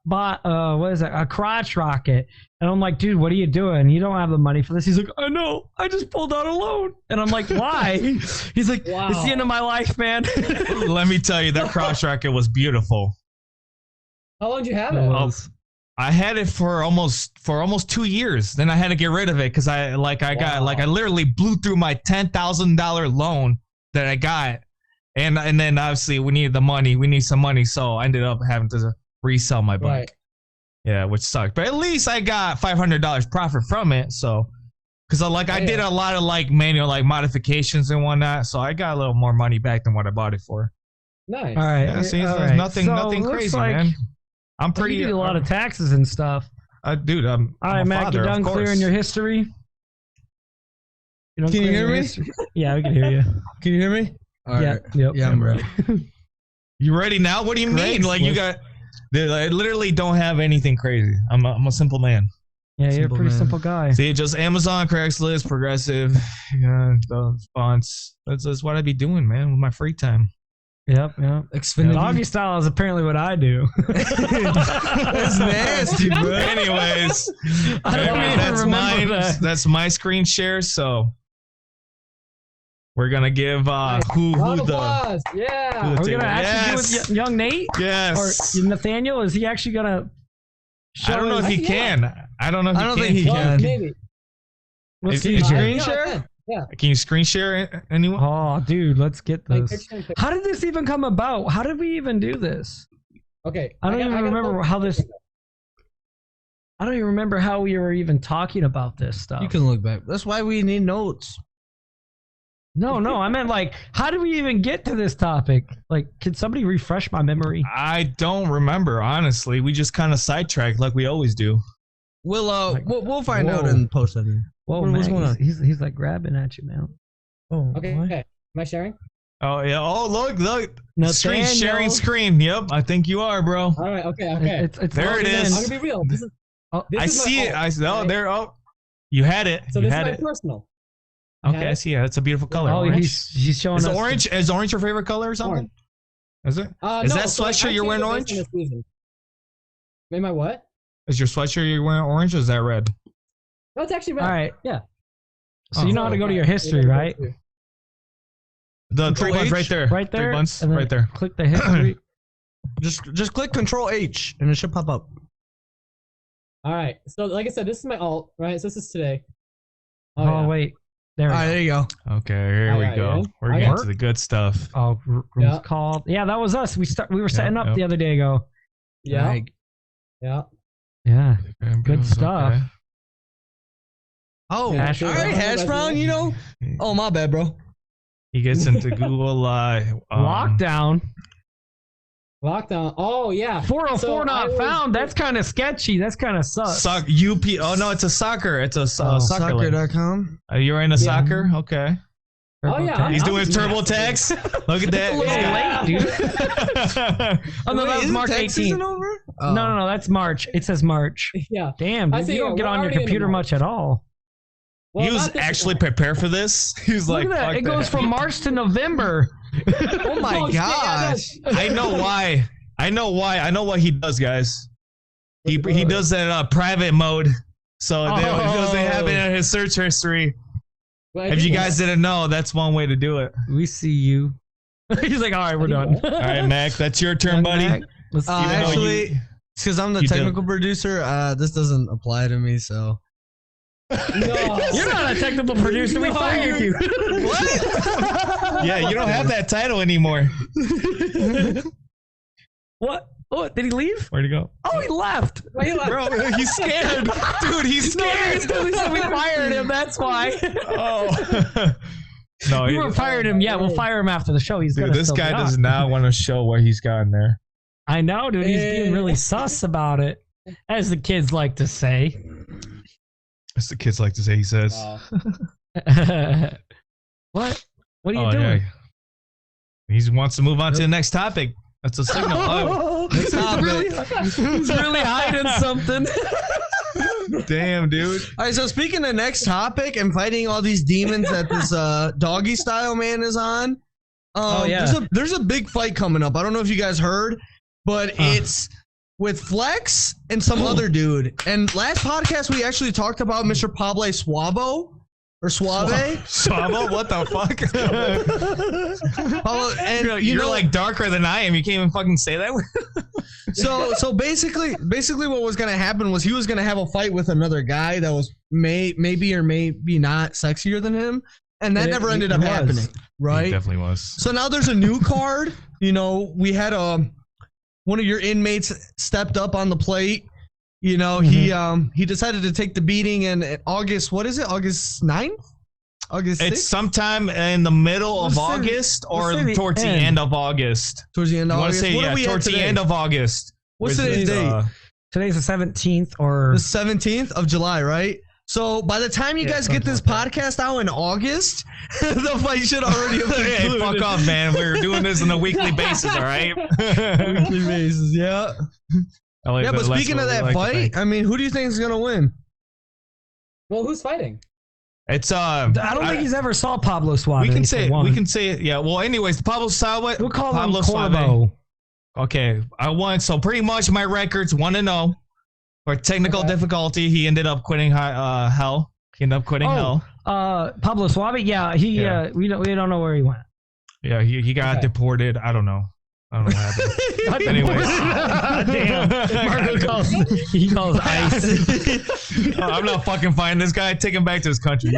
bought what is it, a crotch rocket. And I'm like, dude, what are you doing? You don't have the money for this. He's like, I know, I just pulled out a loan. And I'm like, why? He's like, Wow. it's the end of my life, man. Let me tell you, that cross racket was beautiful. How long did you have it? Oh, I had it for almost 2 years. Then I had to get rid of it because I literally blew through my $10,000 loan that I got, and then obviously we needed the money. We need some money, so I ended up having to resell my bike. Right. Yeah, which sucked. But at least I got $500 profit from it. So, because I did a lot of like manual like modifications and whatnot, so I got a little more money back than what I bought it for. Nice. All right. Yeah, see, all there's right. nothing So, nothing looks crazy, like man. I'm pretty. You do a lot of taxes and stuff. Dude, I'm All right, a Mac, father, you're of done course. clearing your history. Can you hear me? Yeah, we can hear you. Can you hear me? All Yeah, right. yep. Yeah, I'm ready. You ready now? What do you mean? Like you Craigslist. got? Dude, I literally don't have anything crazy. I'm a simple man. Yeah, you're a Simple pretty man. simple guy. See, just Amazon, Craigslist, Progressive, the fonts. That's what I be doing, man, with my free time. Yep. Xfinity. Doggy style is apparently what I do. That's nasty, bro. Anyways, I don't even that's remember mine. that. That's my screen share. So we're gonna give who Round of the applause. Yeah. who Are we the gonna actually yes. do with young Nate Yes. or Nathaniel? Is he actually gonna? I don't know if he can. I don't know if I don't he think can. he Well, can. maybe. Let's If see. you screen Yeah, share? I can. Yeah. Can you screen share anyone? Oh, dude, let's get Like, this. picture. How did this even come about? How did we even do this? Okay. I don't even remember how this. I don't even remember how we were even talking about this stuff. You can look back. That's why we need notes. No, I meant like, how did we even get to this topic? Like, can somebody refresh my memory? I don't remember, honestly. We just kind of sidetracked like we always do. We'll find out Whoa. in post editing. Whoa, What's man, going on? he's like grabbing at you, man. Oh, Okay. what? Okay. Am I sharing? Oh yeah. Oh look. Screen Nathaniel. sharing screen. Yep. I think you are, bro. All right. Okay. It's There it loading is. in. I'm gonna be real. This is. Oh, This I is my see it. alt, Oh right? there. Oh, you had it. So you this is had my it. personal. Okay, had I it. see. Yeah, it's a beautiful color. Oh, Orange. he's showing Is us. orange? Is orange your favorite color or something? Orange. Is it? No, Is that so, like, sweatshirt I you're wearing changed it orange? based on the season. Am I what? Is your sweatshirt you're wearing orange or is that red? No, it's actually red. All right. Yeah. So you know how to go to your history, right? The Control three buttons H? right there. Right there. Three buttons and then right there. Click the history. Just click Control H and it should pop up. All right. So, like I said, this is my alt, right? So this is today. Oh, yeah. wait. There All we right, go. there you go. Okay, here we Alright, go. yeah. We're Okay. getting to the good stuff. Oh, room's Yeah. called. Yeah, that was us. We were setting up yep. the other day ago. Yeah. Right. Yeah. Yeah. Okay, Good stuff. okay. Oh, Yeah, all sure. right, Hash Brown, you know. Oh, my bad, bro. He gets into Google Lockdown. Lockdown. Oh yeah. 404 So I not was- found. That's kind of sketchy. That's kind of sus. Suck UP. Oh no, it's a soccer. It's a soccer. link. Soccer.com. You're into soccer? Okay. Oh, yeah, He's I'll doing do that. TurboTax. Look at A little that. late, dude. Oh no, Wait, that was isn't March tax 18th. season over? Oh. No, that's March. It says March. Yeah. Damn, I dude, see, you don't get we're on your already in computer March. much at all. Well, He was not this actually one. prepared for this. He was Look like, at that. fuck It goes that. from March to November. Oh my Oh, shit, yeah, gosh. I know why. I know what he does, guys. He does that private mode, so it doesn't have it in his search history. Well, I If did you that. guys didn't know, that's one way to do it. We see you. He's like, all right, we're done. All right, Mac, that's your turn, buddy. Let's see. Even though Actually, you- because I'm the you did- technical producer, this doesn't apply to me, so. No. You're not a technical producer. We No. fired you. yeah, you don't have that title anymore. What? Oh, did he leave? Where'd he go? Oh, he left. Why he left? Bro, he's scared. Dude, he's scared. No, we said we fired him. That's why. Oh. No, We weren't firing him yet. We'll fire him after the show. He's dude, gonna this still guy be does on. not want to show what he's got in there. I know, dude. He's being really sus about it, as the kids like to say. As the kids like to say, he says. Wow. What? What are you doing? Yeah. He wants to move on to the next topic. That's a signal. Oh, he's really hiding something. damn, dude. All right, so speaking of next topic and fighting all these demons that this doggy style man is on, there's a big fight coming up. I don't know if you guys heard, but it's with Flex and some other dude. And last podcast we actually talked about Mr. Pablo Suavo. Or Suave? Suavo? What the fuck? And you're like darker than I am. You can't even fucking say that word. So basically what was gonna happen was he was gonna have a fight with another guy that was maybe or maybe not sexier than him, and that never ended up happening. Right? It definitely was. So now there's a new card. You know, we had one of your inmates stepped up on the plate. You know, he decided to take the beating in August. What is it? August 9th? August 6th? It's sometime in the middle of August or towards the end of August. Towards the end of August. Say, yeah, towards the end of August. What's today's date? Today's the 17th or the 17th of July, right? So by the time you guys get this podcast out in August, the fight should already have been Hey, fuck off, man. We're doing this on a weekly basis, all right? Weekly basis, yeah. Yeah, but speaking of that fight, I mean, who do you think is gonna win? Well, who's fighting? It's I don't think he's ever saw Pablo Sauvé. We can say it. Yeah. Well, anyways, Pablo Sauvé. We'll call Pablo him Corbo. Okay, I won. So pretty much my record's 1-0. For technical difficulty, he ended up quitting hell. He ended up quitting hell. Pablo Sauvé. Yeah, we don't know where he went. Yeah, he got deported. I don't know what happened. Anyways. Damn. Marco calls ICE. I'm not fucking fighting this guy. Take him back to his country.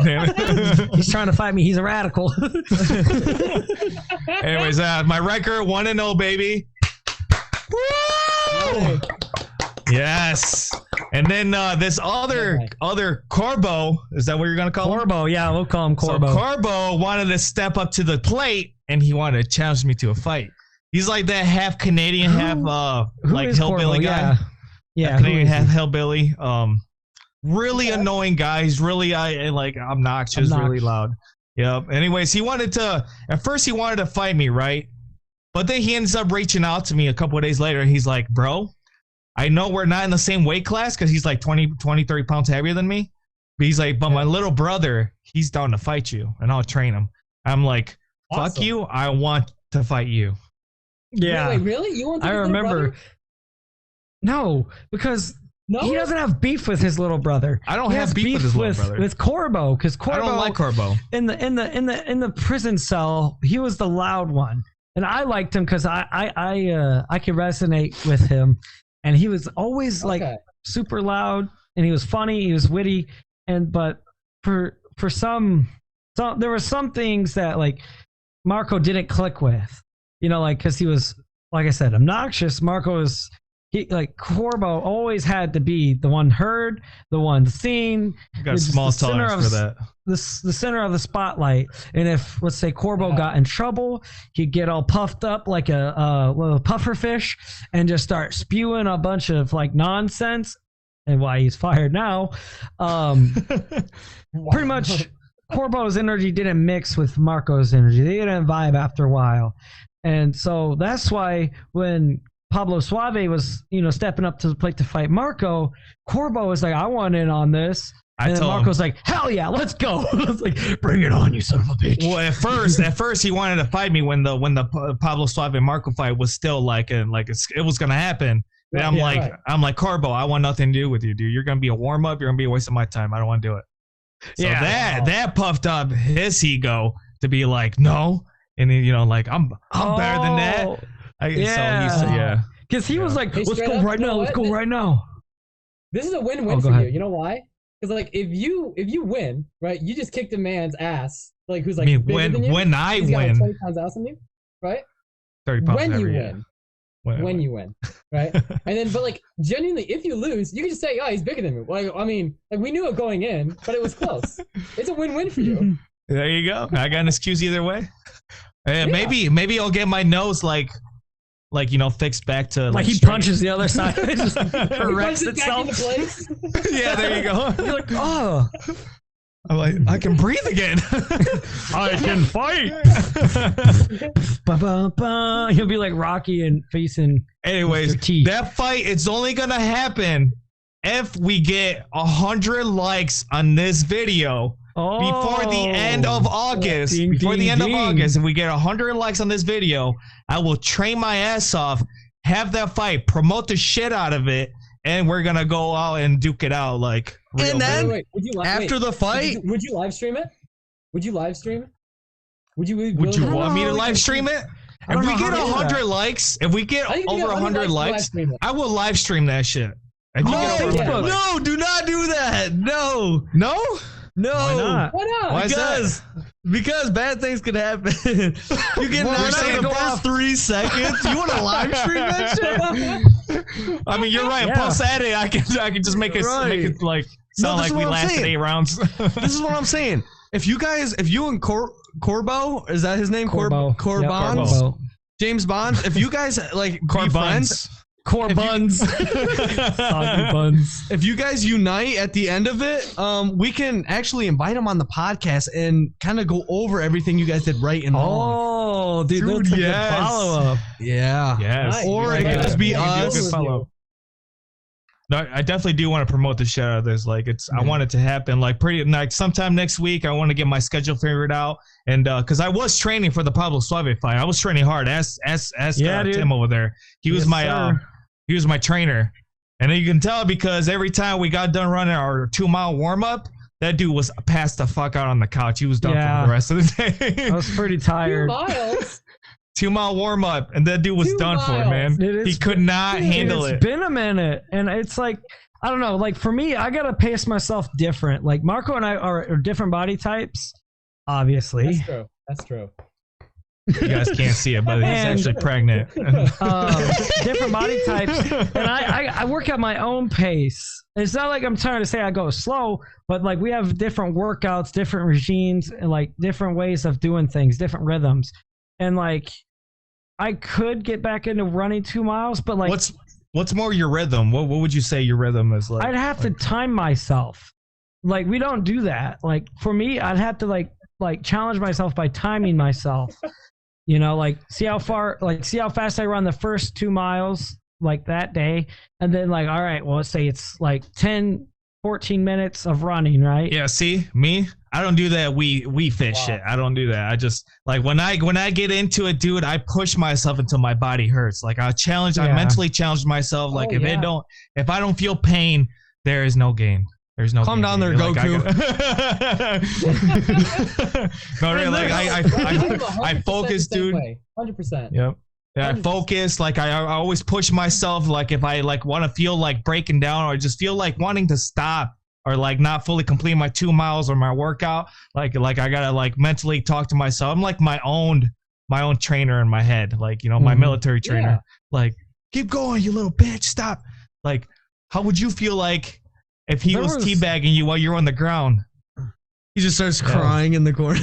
He's trying to fight me. He's a radical. Anyways, my record 1-0, baby. Woo! Yes. And then this other Corbo, is that what you're gonna call him? Corbo, yeah, we'll call him Corbo. So Corbo wanted to step up to the plate, and he wanted to challenge me to a fight. He's like that half Canadian, half like hillbilly Corbo? guy. Yeah, Canadian half hillbilly. Really annoying guy. He's really like obnoxious, really loud. Yep. Anyways, at first he wanted to fight me, right? But then he ends up reaching out to me a couple of days later. He's like, bro, I know we're not in the same weight class because he's like 20, 30 pounds heavier than me. But he's like, but my little brother, he's down to fight you and I'll train him. I'm like, fuck you. I want to fight you. Yeah. Wait, really? You want to I remember. No, because he doesn't have beef with his little brother. I don't have beef with his little brother. With Corbo, because Corbo. I don't like Corbo. In the prison cell, he was the loud one, and I liked him because I could resonate with him, and he was always like super loud, and he was funny, he was witty, but for some there were some things that like Marco didn't click with, you know, like because he was, like I said, obnoxious. Marco was. Corbo always had to be the one heard, the one seen. You got small tolerance for that. The center of the spotlight. And if, let's say, Corbo got in trouble, he'd get all puffed up like a little puffer fish and just start spewing a bunch of like nonsense. And why he's fired now. Pretty much, Corbo's energy didn't mix with Marco's energy. They didn't vibe after a while. And so that's why when Pablo Sauvé was, stepping up to the plate to fight Marco, Corbo was like, I want in on this. And then Marco's like, hell yeah, let's go. I was like, bring it on, you son of a bitch. Well, at first he wanted to fight me when the Pablo Sauvé Marco fight was still like it was gonna happen. And I'm like, Corbo, I want nothing to do with you, dude. You're gonna be a warm up. You're gonna be a waste of my time. I don't want to do it. So that puffed up his ego to be like, no, and like I'm better than that. Because he was like, let's go right now. Let's go right now. This is a win-win for you. You know why? Because like if you win, right, you just kicked a man's ass, like who's like bigger than you. When I He's win, got like 20 pounds out than you, right? 30 pounds. When you win, when you win, right? And then, but like genuinely, if you lose, you can just say, "Oh, he's bigger than me." Like, I mean, like we knew it going in, but it was close. It's a win-win for you. There you go. I got an excuse either way. Maybe I'll get my nose like fixed back to like he straight. punches the other side. It just corrects itself. Back into place. Yeah, there you go. You're like, oh. I'm like, I can breathe again. I can fight. He'll be like Rocky and facing. Anyways, Mr. T. that fight, it's only gonna happen if we get 100 likes on this video before the end of August. Ding, before the ding, end of ding. August, if we get 100 likes on this video, I will train my ass off, have that fight, promote the shit out of it, and we're gonna go out and duke it out like. And then Wait, after the fight, would you live stream it? Would you live stream it? Would you want me to live stream it? If we get 100 likes, if we get over 100 likes, I will live stream that shit. If you get over 100 likes. no, do not do that. No. No? No. Why not? Why not? Why is that? Because bad things could happen. You get knocked out in the first 3 seconds. You want to live stream that shit? I mean, you're right. Yeah. Post edit, I can just make it like sound like we lasted 8 rounds. This is what I'm saying. If you and Corbo, is that his name? Corbo. Yep, Corbons? Corbo. James Bond. If you guys like be friends, Buns. Soggy buns. if you guys unite at the end of it, we can actually invite him on the podcast and kind of go over everything you guys did right and wrong. Oh, dude, that's a yes. good follow-up. Yeah. Yes. Nice. Or it Yeah. could just be Yeah, you do a good us. follow. No, I definitely do want to promote the shit out of this. Like, I want it to happen like sometime next week. I want to get my schedule figured out, and because I was training for the Pablo Sauvé fight, I was training hard. Ask Tim over there. He was he was my trainer, and you can tell because every time we got done running our 2-mile warm up, that dude was passed the fuck out on the couch. He was done for the rest of the day. I was pretty tired. 2 miles. 2-mile warm up, and that dude was 2 done for, man. He could not handle it. It's been a minute, and it's like, I don't know. Like for me, I gotta pace myself different. Like Marco and I are different body types, obviously. That's true. You guys can't see it, but he's actually pregnant. Different body types, and I work at my own pace. It's not like I'm trying to say I go slow, but like we have different workouts, different regimes, and like different ways of doing things, different rhythms. And like, I could get back into running 2 miles, but like, what's more your rhythm? What would you say your rhythm is like? I'd have to time myself. Like we don't do that. Like for me, I'd have to like challenge myself by timing myself. You know, like see how fast I run the first 2 miles like that day, and then like, all right, well, let's say it's like 10-14 minutes of running, right? Yeah, see me, I don't do that we fit shit. I don't do that. I just like when I get into it, dude, I push myself until my body hurts. Like I mentally challenge myself. Like if I don't feel pain, there is no gain. There's no calm down there, Goku. No, really, like I focus, dude. 100%. Yep. Yeah, I focus. Like I always push myself. Like if I like want to feel like breaking down or just feel like wanting to stop or like not fully complete my 2 miles or my workout, like I gotta like mentally talk to myself. I'm like my own trainer in my head. Like, you know, my military trainer. Yeah. Like, keep going, you little bitch. Stop. Like, how would you feel like if he was teabagging you while you're on the ground? He just starts crying in the corner.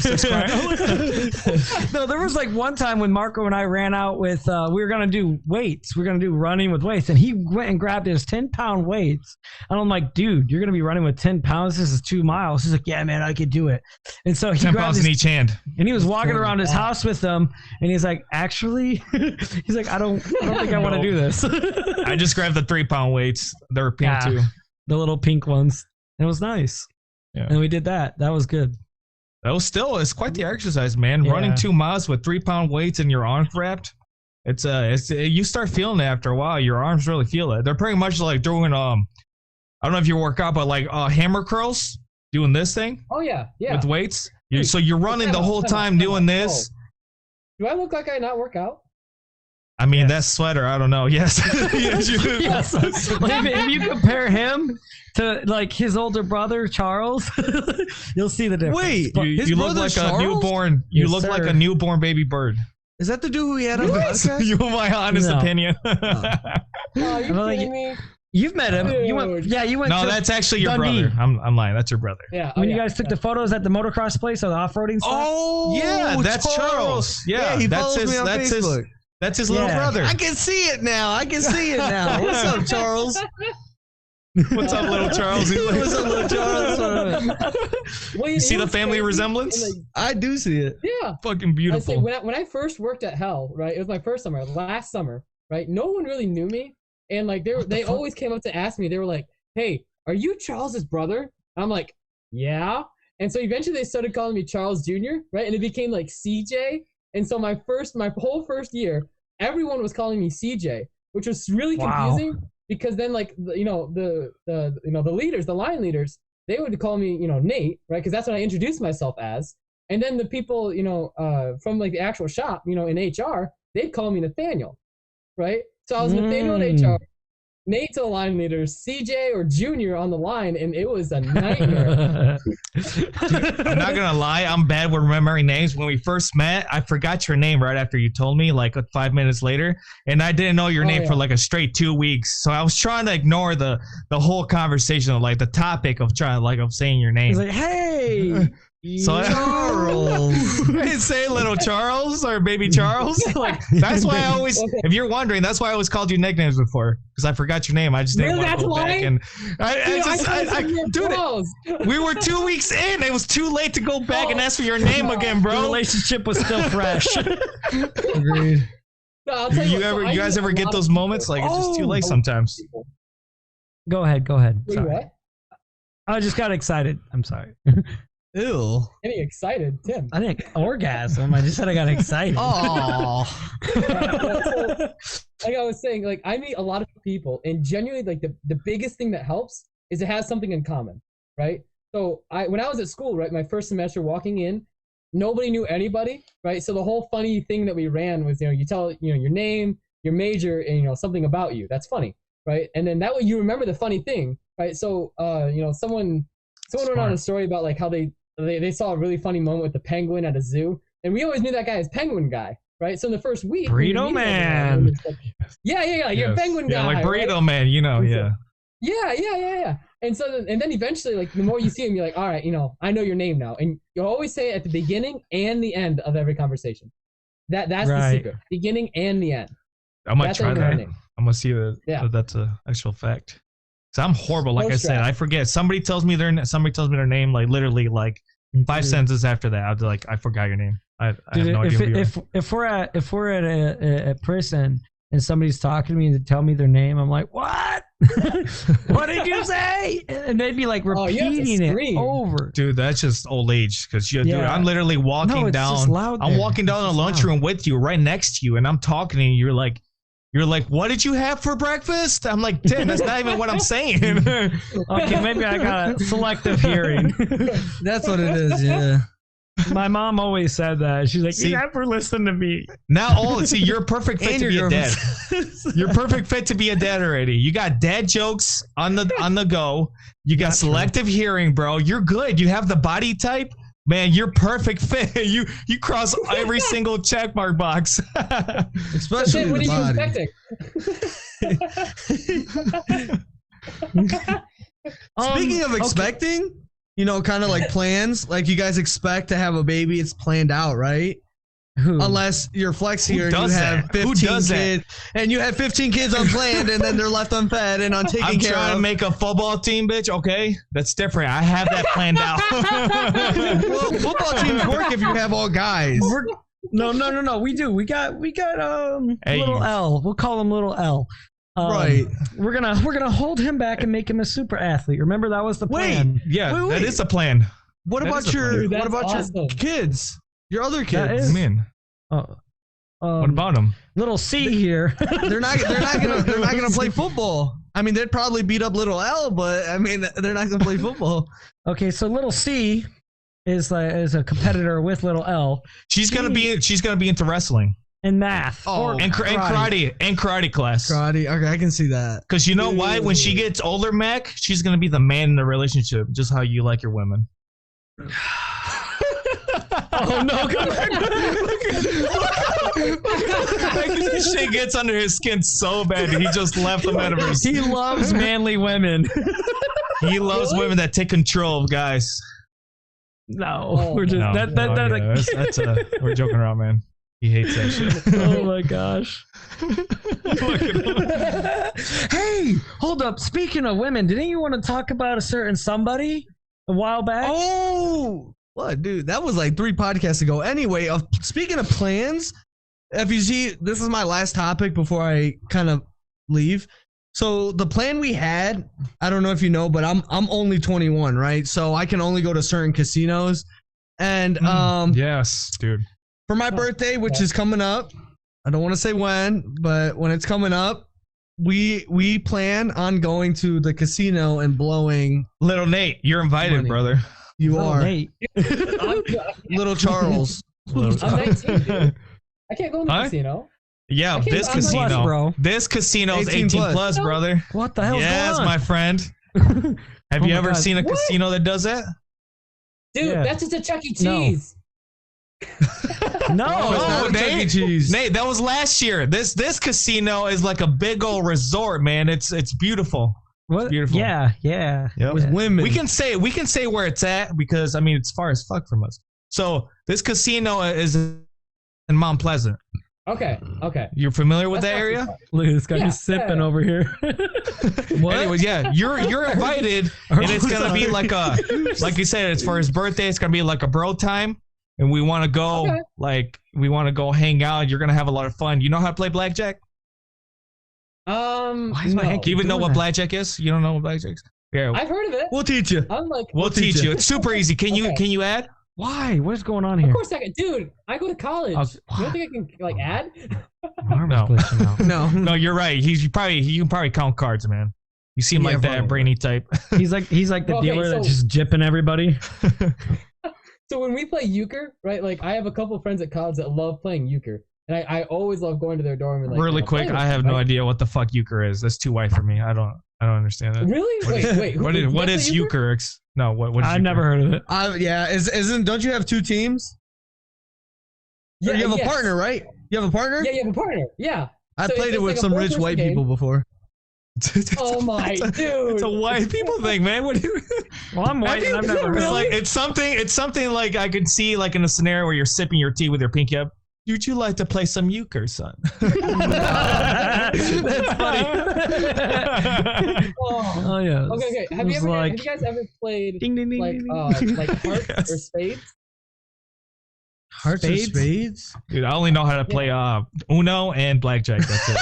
No, there was like one time when Marco and I ran out with, we were going to do weights. We were going to do running with weights. And he went and grabbed his 10-pound weights. And I'm like, dude, you're going to be running with 10 pounds. This is 2 miles. He's like, yeah, man, I could do it. And so he 10 grabbed pounds his, in each hand. and he was walking around his house with them. And he's like, actually, he's like, I don't think I want to do this. I just grabbed the 3-pound weights. They were pink too. The little pink ones. And it was nice. Yeah. And we did that. That was good. It's quite the exercise, man. Yeah. Running 2 miles with 3-pound weights and your arms wrapped. It's you start feeling it after a while. Your arms really feel it. They're pretty much like doing I don't know if you work out, but like hammer curls, doing this thing. Oh yeah. With weights. So you're running the whole time doing this. Do I look like I not work out? I mean, that sweater, I don't know. Yes. Yes. Like, if you compare him to like his older brother, Charles, you'll see the difference. Wait, you look like Charles? A newborn. You look like a newborn baby bird. Is that the dude who we had on the podcast? You want my honest opinion? Oh, you kidding me? You've met him. You went. Yeah, you went. No, that's actually your brother. I'm lying. That's your brother. Yeah. When you guys took the photos at the motocross place or the off-roading stuff? Oh, yeah, that's Charles. Yeah, he that's follows his. me on That's Facebook. his. That's his little brother. I can see it now. What's up, Charles? What's up, little Charles? What's up, little Charles? Well, You see the family resemblance? I do see it. Yeah. Fucking I beautiful. say when I first worked at Hell, right? It was my first summer, last summer, right? No one really knew me, and like they always came up to ask me. They were like, "Hey, are you Charles's brother?" I'm like, "Yeah." And so eventually they started calling me Charles Jr., right? And it became like CJ. And so my whole first year, everyone was calling me CJ, which was really confusing because then like the leaders, the line leaders, they would call me Nate, right? Because that's what I introduced myself as. And then the people from like the actual shop, in HR, they'd call me Nathaniel, right? So I was Nathaniel in HR, Nate to the line leaders, CJ or Junior on the line, and it was a nightmare. I'm not gonna lie, I'm bad with remembering names. When we first met, I forgot your name right after you told me, like 5 minutes later, and I didn't know your name for like a straight 2 weeks. So I was trying to ignore the whole conversation of like the topic of saying your name. He's like, hey. So Charles. Hey, say little Charles or baby Charles. Like that's why I always, if you're wondering, that's why I always called you nicknames before because I forgot your name. I just didn't want to go back and dude, we were 2 weeks in. It was too late to go back and ask for your name again, bro. The relationship was still fresh. Agreed. No, You guys ever get those moments? Like it's just too late sometimes. Go ahead. Wait, Sorry. what? I just got excited. I'm sorry. Ew. Getting excited, Tim. I didn't orgasm. I just said I got excited. Oh. Like I was saying, like I meet a lot of people, and genuinely, like the biggest thing that helps is it has something in common, right? So when I was at school, right, my first semester walking in, nobody knew anybody, right? So the whole funny thing that we ran was, you tell your name, your major, and something about you. That's funny, right? And then that way you remember the funny thing, right? So someone went on a story about like how they saw a really funny moment with the penguin at a zoo, and we always knew that guy as Penguin Guy, right? So in the first week, Burrito Man. Yeah, you're a Penguin Guy. Yeah, like Burrito right? Man, yeah. Yeah. And so and then eventually, like the more you see him, you're like, all right, I know your name now, and you always say it at the beginning and the end of every conversation. That's the secret, beginning and the end. I might try that. I'm gonna see that. Yeah. That's an actual fact. So I'm horrible. Like I said, I forget. Somebody tells me their name, like literally like 5 sentences after that. I'll be like, I forgot your name. I have no idea. If we're at a prison and somebody's talking to me and tell me their name, I'm like, what? What did you say? And they'd be like repeating it over. Dude, that's just old age. Because dude, I'm literally walking down. I'm walking down the lunchroom with you, right next to you, and I'm talking to you. You're like, what did you have for breakfast? I'm like, Tim, that's not even what I'm saying. Okay, maybe I got a selective hearing. That's what it is, yeah. My mom always said that. She's like, you never listen to me. You're a perfect fit to be a dad. You're perfect fit to be a dad already. You got dad jokes on the go. You got selective hearing, bro. You're good. You have the body type. Man, you're perfect fit. You cross every single checkmark box. Especially what the are body. Speaking of expecting, kind of like plans, like you guys expect to have a baby, it's planned out, right? Unless you're Flex here and you have 15 kids, and you have 15 kids unplanned, and then they're left unfed and untaken care of. I'm trying to make a football team, bitch. Okay, that's different. I have that planned out. Well, football teams work if you have all guys. No. We do. We got little L. We'll call him little L. Right. We're gonna hold him back and make him a super athlete. Remember that was the plan. That is the plan. What about your kids? Your other kids? What about them? Little C here. They're not gonna play football. I mean, they'd probably beat up little L, but I mean, they're not gonna play football. Okay, so little C is a competitor with little L. She's gonna be into wrestling and math. And karate class. Karate. Okay, I can see that. Because you know why? When she gets older, Mac, she's gonna be the man in the relationship, just how you like your women. Oh no! Come back! This shit gets under his skin so bad. He just left the metaverse. He loves manly women. He loves women that take control of guys. No, we're just we're joking around, man. He hates that shit. Oh my gosh. Hey, hold up. Speaking of women, didn't you want to talk about a certain somebody a while back? Oh, what, dude? That was like 3 podcasts ago. Anyway, speaking of plans, FUG, this is my last topic before I kind of leave. So the plan we had, I don't know if you know, but I'm only 21, right? So I can only go to certain casinos. And yes, dude. For my birthday, which is coming up, I don't want to say when, but when it's coming up, we plan on going to the casino and blowing. Little Nate, you're invited, money. Brother. You are. Nate. Little Charles. I'm 19, dude. I can't go in the casino. Yeah, this casino, plus, bro. This casino is 18 plus, brother. What the hell? Yes, going on? my friend. Have you ever seen a casino that does that? Dude, that's just a Chuck E. Cheese. No, Nate, Nate, that was last year. This casino is like a big old resort, man. It's beautiful. What? It's beautiful. Yeah. Yep. With women. We can say where it's at because I mean it's far as fuck from us. So this casino is in Mount Pleasant. Okay. You're familiar with that area? Look at this guy. He's sipping over here. What? Anyways, yeah, you're invited, and it's gonna be like you said, it's for his birthday. It's gonna be like a bro time, and we want to go hang out. You're gonna have a lot of fun. You know how to play blackjack? Why is my hand Do you even know what blackjack is? You don't know what blackjack is? Yeah, I've heard of it. We'll teach you. we'll teach you. It's super easy. Can you add? Why? What's going on here? Of course I can. Dude, I go to college. You don't think I can add? No, you're right. You can probably count cards, man. You seem like that brainy type. He's like the dealer that's just jipping everybody. So when we play euchre, right? Like I have a couple of friends at college that love playing euchre, and I always love going to their dorm and like. Really quick, I have no idea what the fuck euchre is. That's too white for me. I don't understand that. Really? Wait. What is euchre? No, what is I've never heard of it. Yeah, don't you have 2 teams? Yeah, you have a partner, right? You have a partner? Yeah, you have a partner. Yeah. I played it with some rich white people before. Oh my dude! It's a white people thing, man. What do you? Well, I'm white and I've never heard. It's something like I could see like in a scenario where you're sipping your tea with your pinky up. Would you like to play some euchre, son? That's funny. Oh yeah. Okay. Have you guys ever played like hearts or spades? Hearts or spades? Dude, I only know how to play Uno and blackjack. That's it.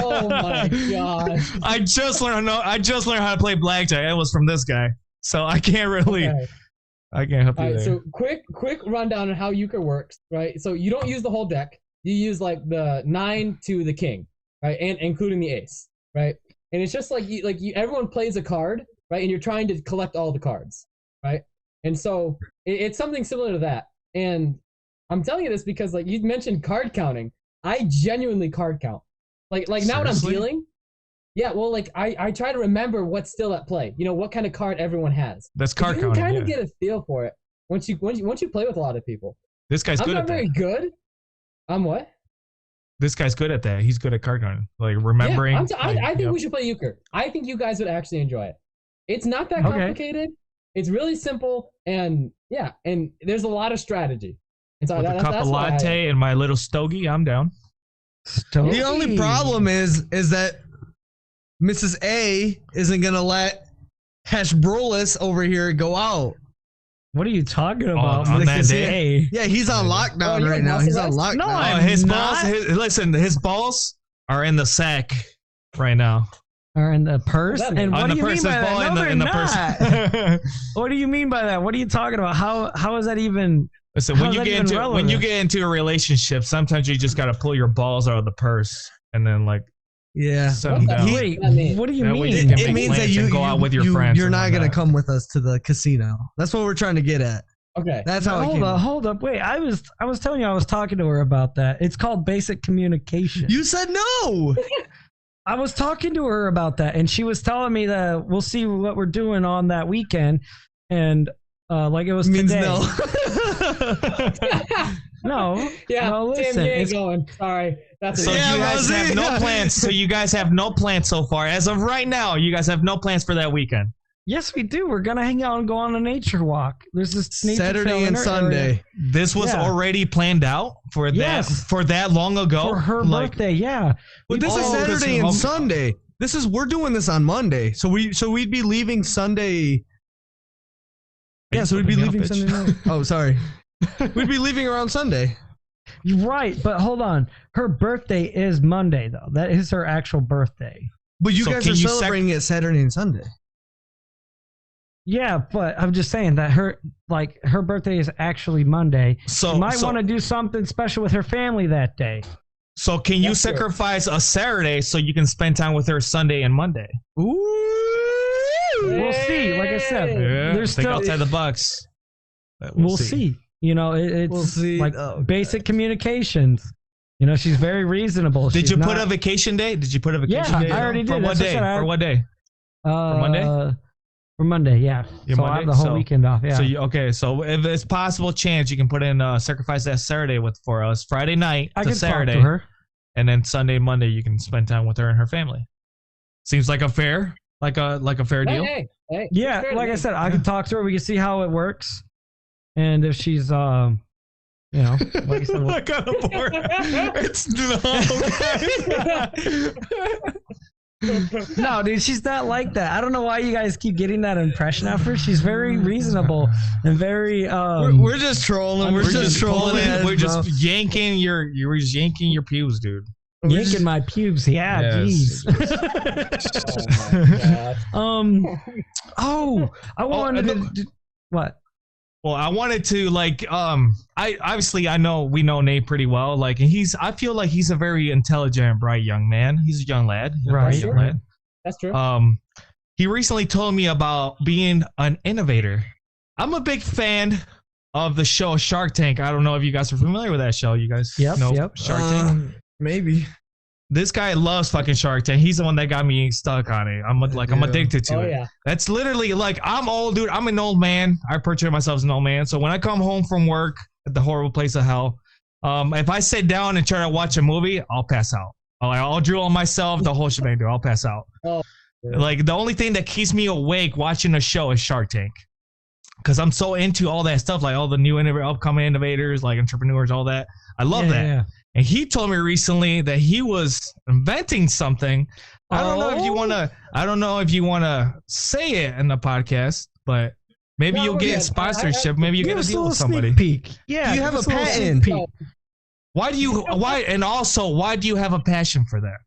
Oh my gosh! I just learned how to play blackjack. It was from this guy, so I can't really. Okay. I can't help you there. So quick rundown on how euchre works, right? So you don't use the whole deck. You use like the 9 to the king, right, and including the ace, right? And it's just like everyone plays a card, right, and you're trying to collect all the cards, right? And so it's something similar to that. And I'm telling you this because like you mentioned card counting. I genuinely card count. Like now when I'm dealing. Yeah, well, like I try to remember what's still at play. You know what kind of card everyone has. That's card counting. You can kind of get a feel for it once you play with a lot of people. This guy's good at that. I'm not very good. I'm what? This guy's good at that. He's good at card counting, like remembering. Yeah, I think we should play euchre. I think you guys would actually enjoy it. It's not that complicated. It's really simple, and there's a lot of strategy. And so with a cup of latte and my little stogie, I'm down. The only problem is that Mrs. A isn't gonna let Hashbrolis over here go out. What are you talking about? On that day? Yeah, he's on lockdown right now. He's on lockdown. No, his balls are in the sack right now. Are in the purse? And what do you mean by that? No, they're not. What do you mean by that? What are you talking about? How is that even? Listen, when you get into a relationship, sometimes you just gotta pull your balls out of the purse and then like. Yeah. Wait, what do you mean? It means that you go out with your friends. You're not gonna come with us to the casino. That's what we're trying to get at. Okay. That's how. Hold up. Wait, I was telling you I was talking to her about that. It's called basic communication. You said no. I was talking to her about that, and she was telling me that we'll see what we're doing on that weekend, and like it was means today. no. No. Yeah, no, Tim, listen. you ain't It's, going. Sorry. That's So it. Yeah, you guys Rosie. have no plans. So you guys have no plans so far. As of right now, you guys have no plans for that weekend. yes, we do. We're gonna hang out and go on a nature walk. There's this nature trail Saturday in and our Sunday. area. This was Yeah. already planned out for that Yes. for that long ago. For her Like, birthday, yeah. But this is Oh, this Saturday is- and okay. Sunday. We're doing this on Monday. So we'd be leaving Sunday. Yeah, so we'd be flipping me leaving off, Sunday night. Oh, sorry. We'd be leaving around Sunday. You're right, but hold on. Her birthday is Monday, though. That is her actual birthday. But you So guys can are you celebrating it Saturday and Sunday. Yeah, but I'm just saying that her birthday is actually Monday. So She might want to do something special with her family that day. So can you That's true. sacrifice a Saturday so you can spend time with her Sunday and Monday? Ooh. We'll see. Like I said, Yeah, there's think still outside the box. But we'll see. You know, it's We'll see. like Oh, basic communications. You know, she's very reasonable. Did She's you put not- a vacation day? Did you put a vacation Yeah, day? I already For did. what That's what I day? said. For what day? Monday? For Monday, yeah. Yeah, so I Monday? have the whole So- weekend off. Yeah. So so if it's possible chance you can put in sacrifice that Saturday for us Friday night I to can Saturday, talk to her. and then Sunday Monday you can spend time with her and her family. Seems like a fair fair deal. Hey, Yeah, fair to like I me. said, I can talk to her. We can see how it works, and if she's, you know, like I said, we'll- I got a board. It's no, dude, she's not like that. I don't know why you guys keep getting that impression of her. She's very reasonable and very. We're just trolling. We're just trolling. pulling. We're just bro. yanking you're just yanking your pews, dude. yanking my pubes. Yeah, Yes. Oh my God. jeez. I wanted to. What? Well, I wanted to I know we know Nate pretty well. Like, and I feel like he's a very intelligent and bright young man. He's a young lad. He's a Right. bright young lad. That's true. He recently told me about being an innovator. I'm a big fan of the show Shark Tank. I don't know if you guys are familiar with that show. You guys know Yep. Shark Tank? Maybe. This guy loves fucking Shark Tank. He's the one that got me stuck on it. I'm addicted to Oh it. yeah. That's literally like, I'm old, dude. I'm an old man. I portray myself as an old man. So when I come home from work at the horrible place of hell, if I sit down and try to watch a movie, I'll pass out. I'll drool on myself, the whole shebang, dude. I'll pass out. Oh, yeah. Like, the only thing that keeps me awake watching a show is Shark Tank. Because I'm so into all that stuff, like all the new upcoming innovators, like entrepreneurs, all that. I love that. Yeah. And he told me recently that he was inventing something. I don't know if you wanna say it in the podcast, but maybe No, you'll we're get good. sponsorship. Maybe you Give get a us a deal little with somebody. sneak peek. Yeah. Do you give have us a little sneak patent? peek. So, Why do you have a passion for that?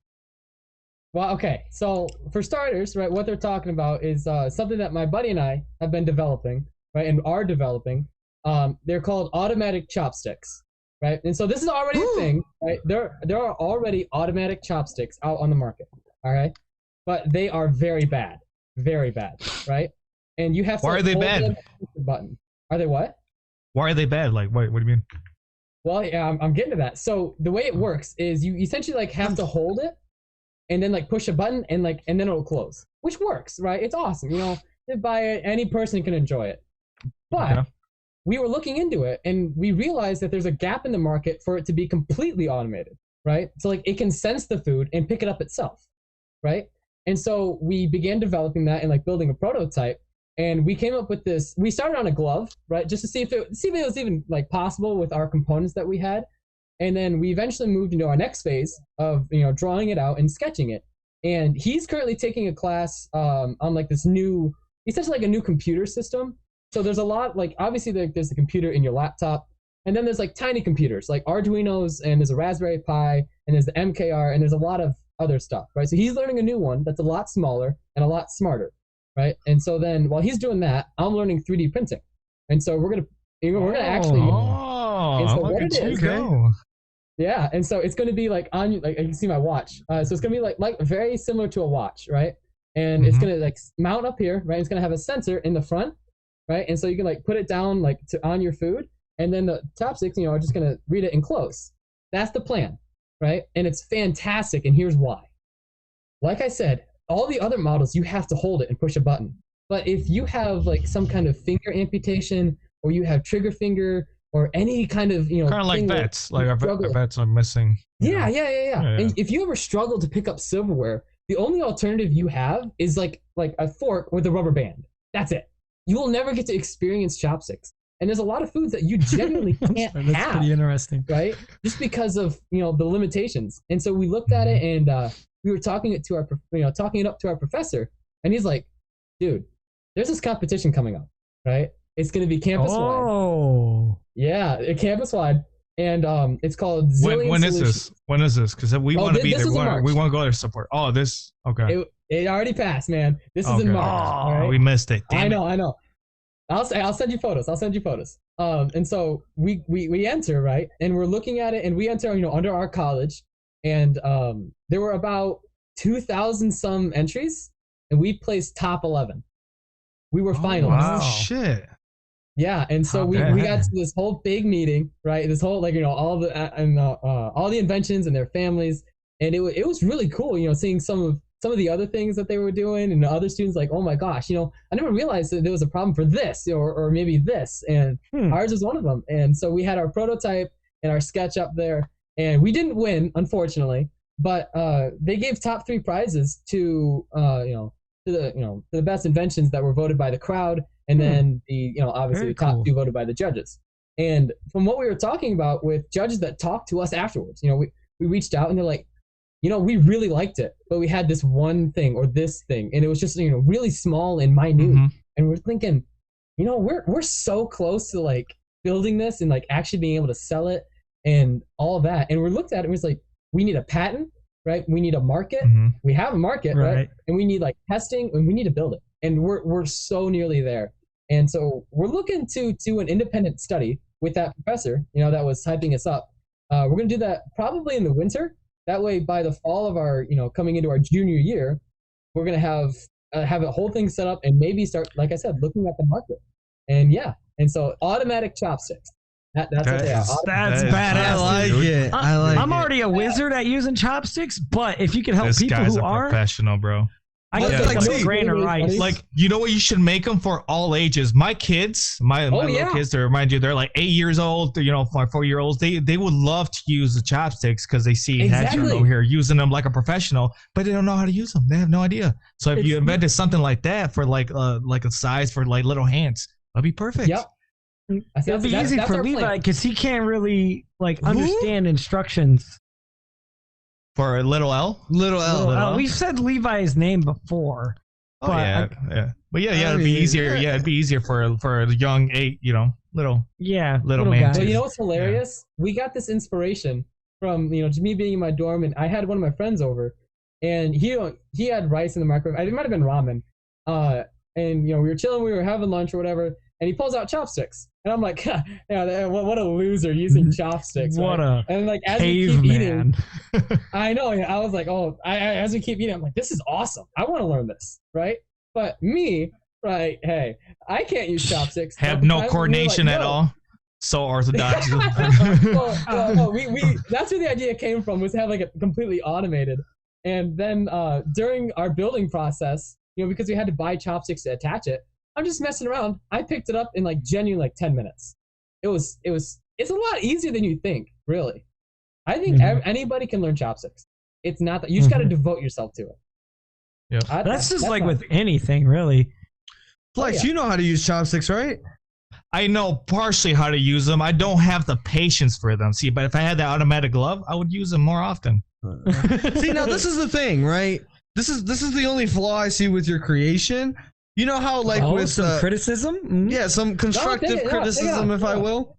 well, okay. So for starters, right, what they're talking about is something that my buddy and I have been developing, right, and are developing. They're called automatic chopsticks, right? And so this is already a thing, right? There are already automatic chopsticks out on the market, all right? But they are very bad, right? And you have to. Why are they hold bad? them and push the button. Are they what? Why are they bad? Like, what do you mean? Well, yeah, I'm getting to that. So the way it works is you essentially like have to hold it, and then like push a button, and then it'll close, which works, right? It's awesome, you know. By it, any person can enjoy it. But Okay. we were looking into it, and we realized that there's a gap in the market for it to be completely automated, right? So like it can sense the food and pick it up itself, right? And so we began developing that and like building a prototype. And we came up with this. We started on a glove, right, just to see if it was even like possible with our components that we had. And then we eventually moved into our next phase of drawing it out and sketching it. And he's currently taking a class on like this new, essentially like a new computer system. So there's a lot, like obviously there's a computer in your laptop, and then there's like tiny computers like Arduinos, and there's a Raspberry Pi, and there's the MKR, and there's a lot of other stuff, right? So he's learning a new one that's a lot smaller and a lot smarter. Right, and so then while he's doing that, I'm learning 3D printing, and so we're gonna actually, and so look what at it you is, go. yeah, and so it's gonna be like on, like you can see my watch, so it's gonna be like very similar to a watch, right? And it's gonna like mount up here, right? It's gonna have a sensor in the front, right? And so you can like put it down like on your food, and then the chopsticks, are just gonna read it and close. That's the plan, right? And it's fantastic, and here's why. Like I said, all the other models, you have to hold it and push a button. But if you have like some kind of finger amputation, or you have trigger finger, or any kind of, kind of like vets, like our vets are missing. Yeah. And if you ever struggle to pick up silverware, the only alternative you have is like a fork with a rubber band. That's it. You will never get to experience chopsticks. And there's a lot of foods that you genuinely can't have. That's pretty interesting, right? Just because of the limitations. And so we looked at it, and we were talking it up to our professor, and he's like, "Dude, there's this competition coming up, right? It's going to be campus wide. Oh, yeah, campus wide, and it's called Zillion When Solutions. is this? When is this? Because we want to be there. We want to go there to support. Oh, this okay. It already passed, man. This is in March. Oh, right? we missed it. I know. I'll send you photos. And so we enter, right, and we're looking at it, and we enter under our college, and there were about 2,000 some entries, and we placed top 11. We were finalists. Wow, shit. Yeah, and so we got to this whole big meeting, right? This whole all the inventions and their families, and it was really cool, seeing some of the other things that they were doing, and the other students like, oh my gosh, I never realized that there was a problem for this or maybe this, and ours was one of them. And so we had our prototype and our sketch up there, and we didn't win, unfortunately, but they gave top 3 prizes to the best inventions that were voted by the crowd, and then the obviously the top 2 voted by the judges. And from what we were talking about with judges that talked to us afterwards, we reached out, and they're like, we really liked it, but we had this one thing or this thing, and it was just really small and minute, and we're thinking, we're so close to like building this and like actually being able to sell it and all of that, and we looked at it and was like, we need a patent, right? We need a market. We have a market, right? And we need like testing, and we need to build it, and we're so nearly there. And so we're looking to do an independent study with that professor, that was hyping us up. We're gonna do that probably in the winter. That way, by the fall of our, coming into our junior year, we're gonna have a whole thing set up and maybe start, like I said, looking at the market. And so automatic chopsticks. That's what they are. That's badass. I like it. I'm already a wizard at using chopsticks, but if you can help this people guy's who a aren't, professional, bro. I can take a grain of rice. Like, what you should make them for all ages. My kids, my little kids, to remind you, they're like 8 years old, 4-year-olds. They would love to use the chopsticks because they see Nathaniel over here using them like a professional, but they don't know how to use them. They have no idea. So if you invented something like that for like a size for like little hands, that'd be perfect. Yep. It'd be easy for Levi because he can't really understand instructions. For a little L? Little L. We've said Levi's name before. Oh, yeah. But it'd be easier. Yeah, it'd be easier for a young little man. But what's hilarious? Yeah. We got this inspiration from, just me being in my dorm, and I had one of my friends over, and he had rice in the microwave. It might have been ramen. And, we were chilling, we were having lunch or whatever, and he pulls out chopsticks. And I'm like, what a loser using chopsticks. What a and like as we keep eating, I know. I was like, as we keep eating, I'm like, this is awesome. I want to learn this, right? But me, right? Hey, I can't use chopsticks. Have no coordination at all. So orthodox. No, that's where the idea came from, was to have like a completely automated. And then during our building process, because we had to buy chopsticks to attach it, I'm just messing around. I picked it up in genuinely 10 minutes. It's a lot easier than you think, really. I think anybody can learn chopsticks. It's not that you just got to devote yourself to it. Yeah, that's like with anything, really. Flex, you know how to use chopsticks, right? I know partially how to use them. I don't have the patience for them. See, but if I had the automatic glove, I would use them more often. See, now this is the thing, right? This is the only flaw I see with your creation. You know how with some criticism? Mm-hmm. Yeah, some constructive criticism, if I will.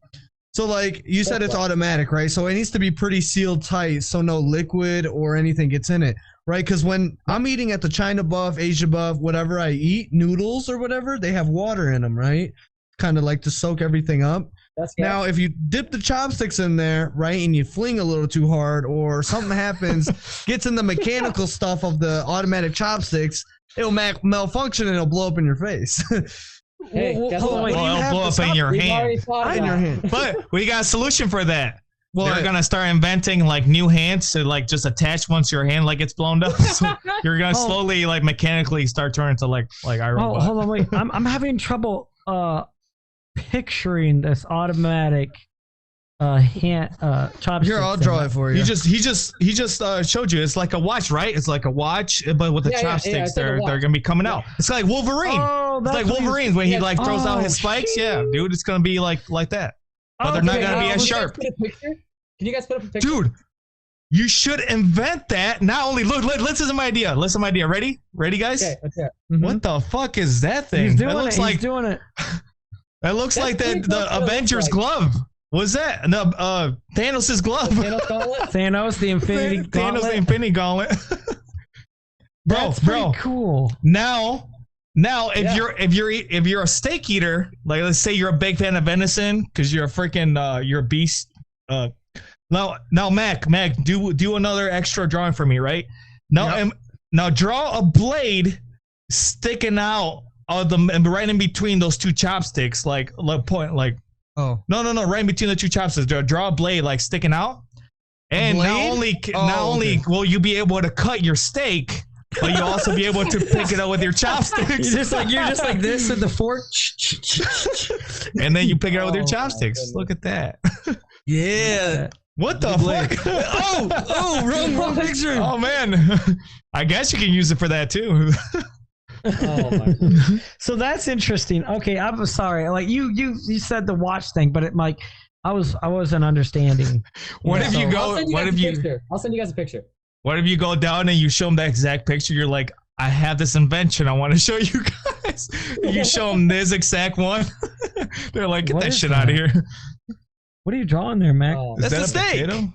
So you said it's automatic, right? So it needs to be pretty sealed tight so no liquid or anything gets in it, right? Because when I'm eating at the China Buff, Asia Buff, whatever I eat, noodles or whatever, they have water in them, right? Kind of to soak everything up. Now, if you dip the chopsticks in there, right, and you fling a little too hard or something happens, gets in the mechanical stuff of the automatic chopsticks, it'll malfunction and it'll blow up in your face. Hey, it'll blow up in your hand. But we got a solution for that. They're going to start inventing new hands to just attach once your hand gets blown up. So you're going to slowly mechanically start turning to like iron. Hold on, wait. I'm having trouble picturing this automatic chopsticks. Here, I'll draw it for you. He just showed you. It's like a watch, right? It's like a watch, but with the chopsticks, they're gonna be coming out. It's like Wolverine. Oh, it's like Wolverine when he like throws out his spikes. Yeah, dude, it's gonna be like that. But they're not gonna be as sharp. Can you guys put up a picture? Dude, you should invent that. Not only listen to my idea. Listen to my idea. Ready, guys? Okay. What the fuck is that thing? He's doing that He's doing it. That looks like the Avengers glove. What's that? No, Thanos' glove. Thanos, the Infinity Gauntlet. Thanos, the Infinity Gauntlet. That's pretty cool. Now, if you're a steak eater, like let's say you're a big fan of venison because you're a freaking you're a beast. Now, Mac, do another extra drawing for me, right? Now, now draw a blade sticking out of and right in between those two chopsticks, like point, like. Oh no! Right in between the two chopsticks, draw a blade like sticking out, and not only will you be able to cut your steak, but you'll also be able to pick it up with your chopsticks. You're just like this with the fork, and then you pick it up with your chopsticks. Look at that! Yeah. What the fuck? Wrong picture. Oh man, I guess you can use it for that too. Oh my God. So that's interesting. Okay, I'm sorry. Like you said the watch thing, but it like I wasn't understanding. What if you go? What if you? I'll send you guys a picture. What if you go down and you show them that exact picture? You're like, I have this invention I want to show you guys. You show them this exact one. They're like, get that shit out of here. What are you drawing there, Mac? That's a steak. Potato?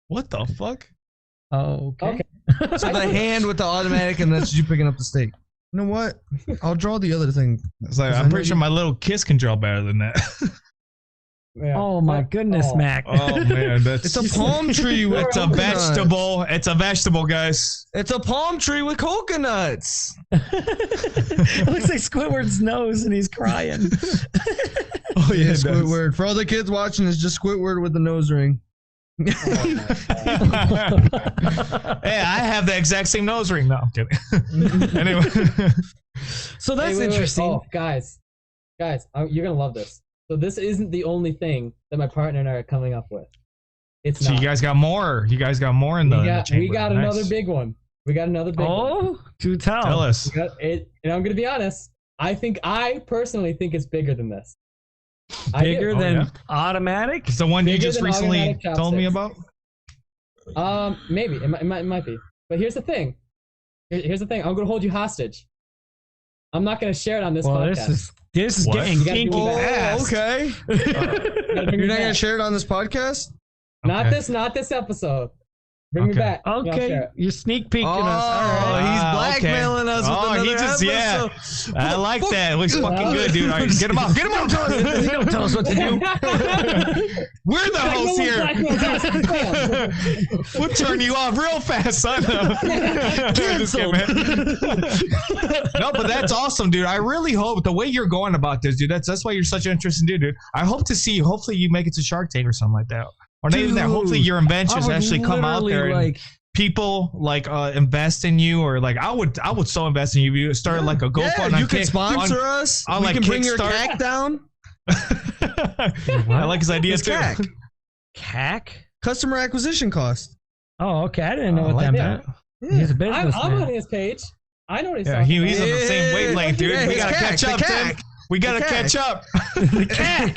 What the fuck? Oh, okay. So the hand with the automatic, and that's you picking up the steak. You know what? I'll draw the other thing. It's like I'm pretty sure my little kiss can draw better than that. Yeah. Oh my goodness, Mac. Oh man, it's a palm tree with it's a vegetable. It's a vegetable, guys. It's a palm tree with coconuts. It looks like Squidward's nose and he's crying. Oh yeah, Squidward. For all the kids watching, it's just Squidward with the nose ring. Hey, I have the exact same nose ring. No, I'm kidding. Anyway, so that's interesting. Oh, guys, you're gonna love this. So this isn't the only thing that my partner and I are coming up with. It's so not. you guys got more. You guys got more in the chamber. We got another big one. We got another big one. Oh, do tell. Tell us. And I'm gonna be honest. I personally think it's bigger than this. Bigger than automatic? It's the one you just recently told me about? Maybe. It might be. But here's the thing. Here's the thing. I'm going to hold you hostage. I'm not going to share it on this podcast. This is getting kinky. Oh, okay. You're not going to share it on this podcast? Not this episode. Bring me back. Okay, you're sneak peeking us. All right. He's blackmailing us with another episode. Yeah. I like that. It looks fucking good, dude. All right, get him off. Get him off. He don't tell us what to do. We're the hosts here. We'll turn you off real fast, son. No, but that's awesome, dude. I really hope the way you're going about this, dude. That's why you're such an interesting dude. I hope to see you. Hopefully, you make it to Shark Tank or something like that. Or not even that. Hopefully your inventions actually come out there and people like invest in you, or like I would so invest in you. You started like a GoFundMe. Yeah, you can sponsor us. On we like can bring your CAC down. I like his idea too. CAC? Customer acquisition cost. Oh, okay. I didn't know what that meant. Yeah. He's a businessman. I'm on his page. I know what he's talking about. He's on the same wavelength, dude. We gotta catch up, Tim. We gotta catch up. The CAC.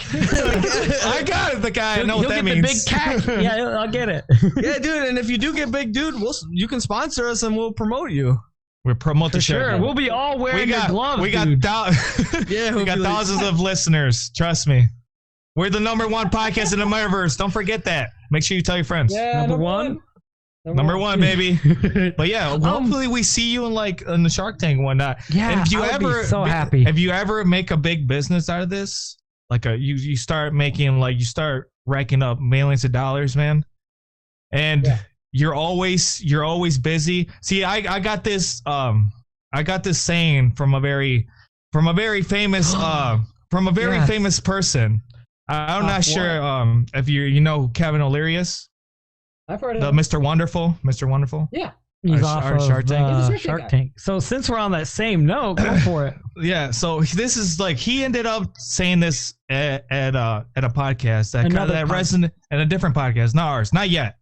I got it, the guy. I know what that means. The big CAC. Yeah, I'll get it. Yeah, dude. And if you do get big, dude, you can sponsor us and we'll promote you. We'll promote the show. Sure, we'll be all wearing your gloves. We got thousands of listeners. Trust me. We're the #1 podcast in the Metaverse. Don't forget that. Make sure you tell your friends. Yeah, number one. Number one, baby. But yeah, hopefully we see you in the Shark Tank and whatnot. Yeah, and if you I would be so happy. If you ever make a big business out of this, like you start making you start racking up millions of dollars, man, and you're always busy. See, I got this saying from a very famous famous person. I'm not sure if you know Kevin O'Learius. I've heard of Mr. Wonderful. Yeah. He's off of Shark Tank. Shark Tank. So since we're on that same note, go for it. Yeah. So this is like he ended up saying this at a podcast that resonated at a different podcast, not ours, not yet.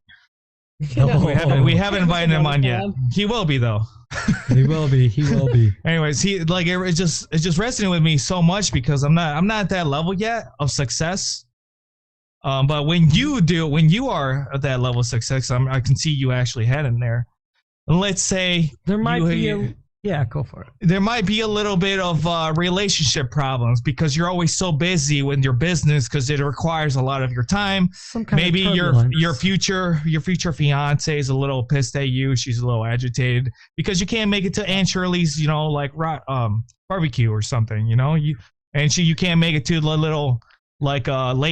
No. We haven't invited him on yet. He will be though. He will be. Anyways, it just resonated with me so much because I'm not at that level yet of success. But when you are at that level of success, I can see you actually heading there. Let's say there might be go for it. There might be a little bit of relationship problems because you're always so busy with your business because it requires a lot of your time. Maybe your future fiance is a little pissed at you. She's a little agitated because you can't make it to Aunt Shirley's, barbecue or something. You can't make it to the little late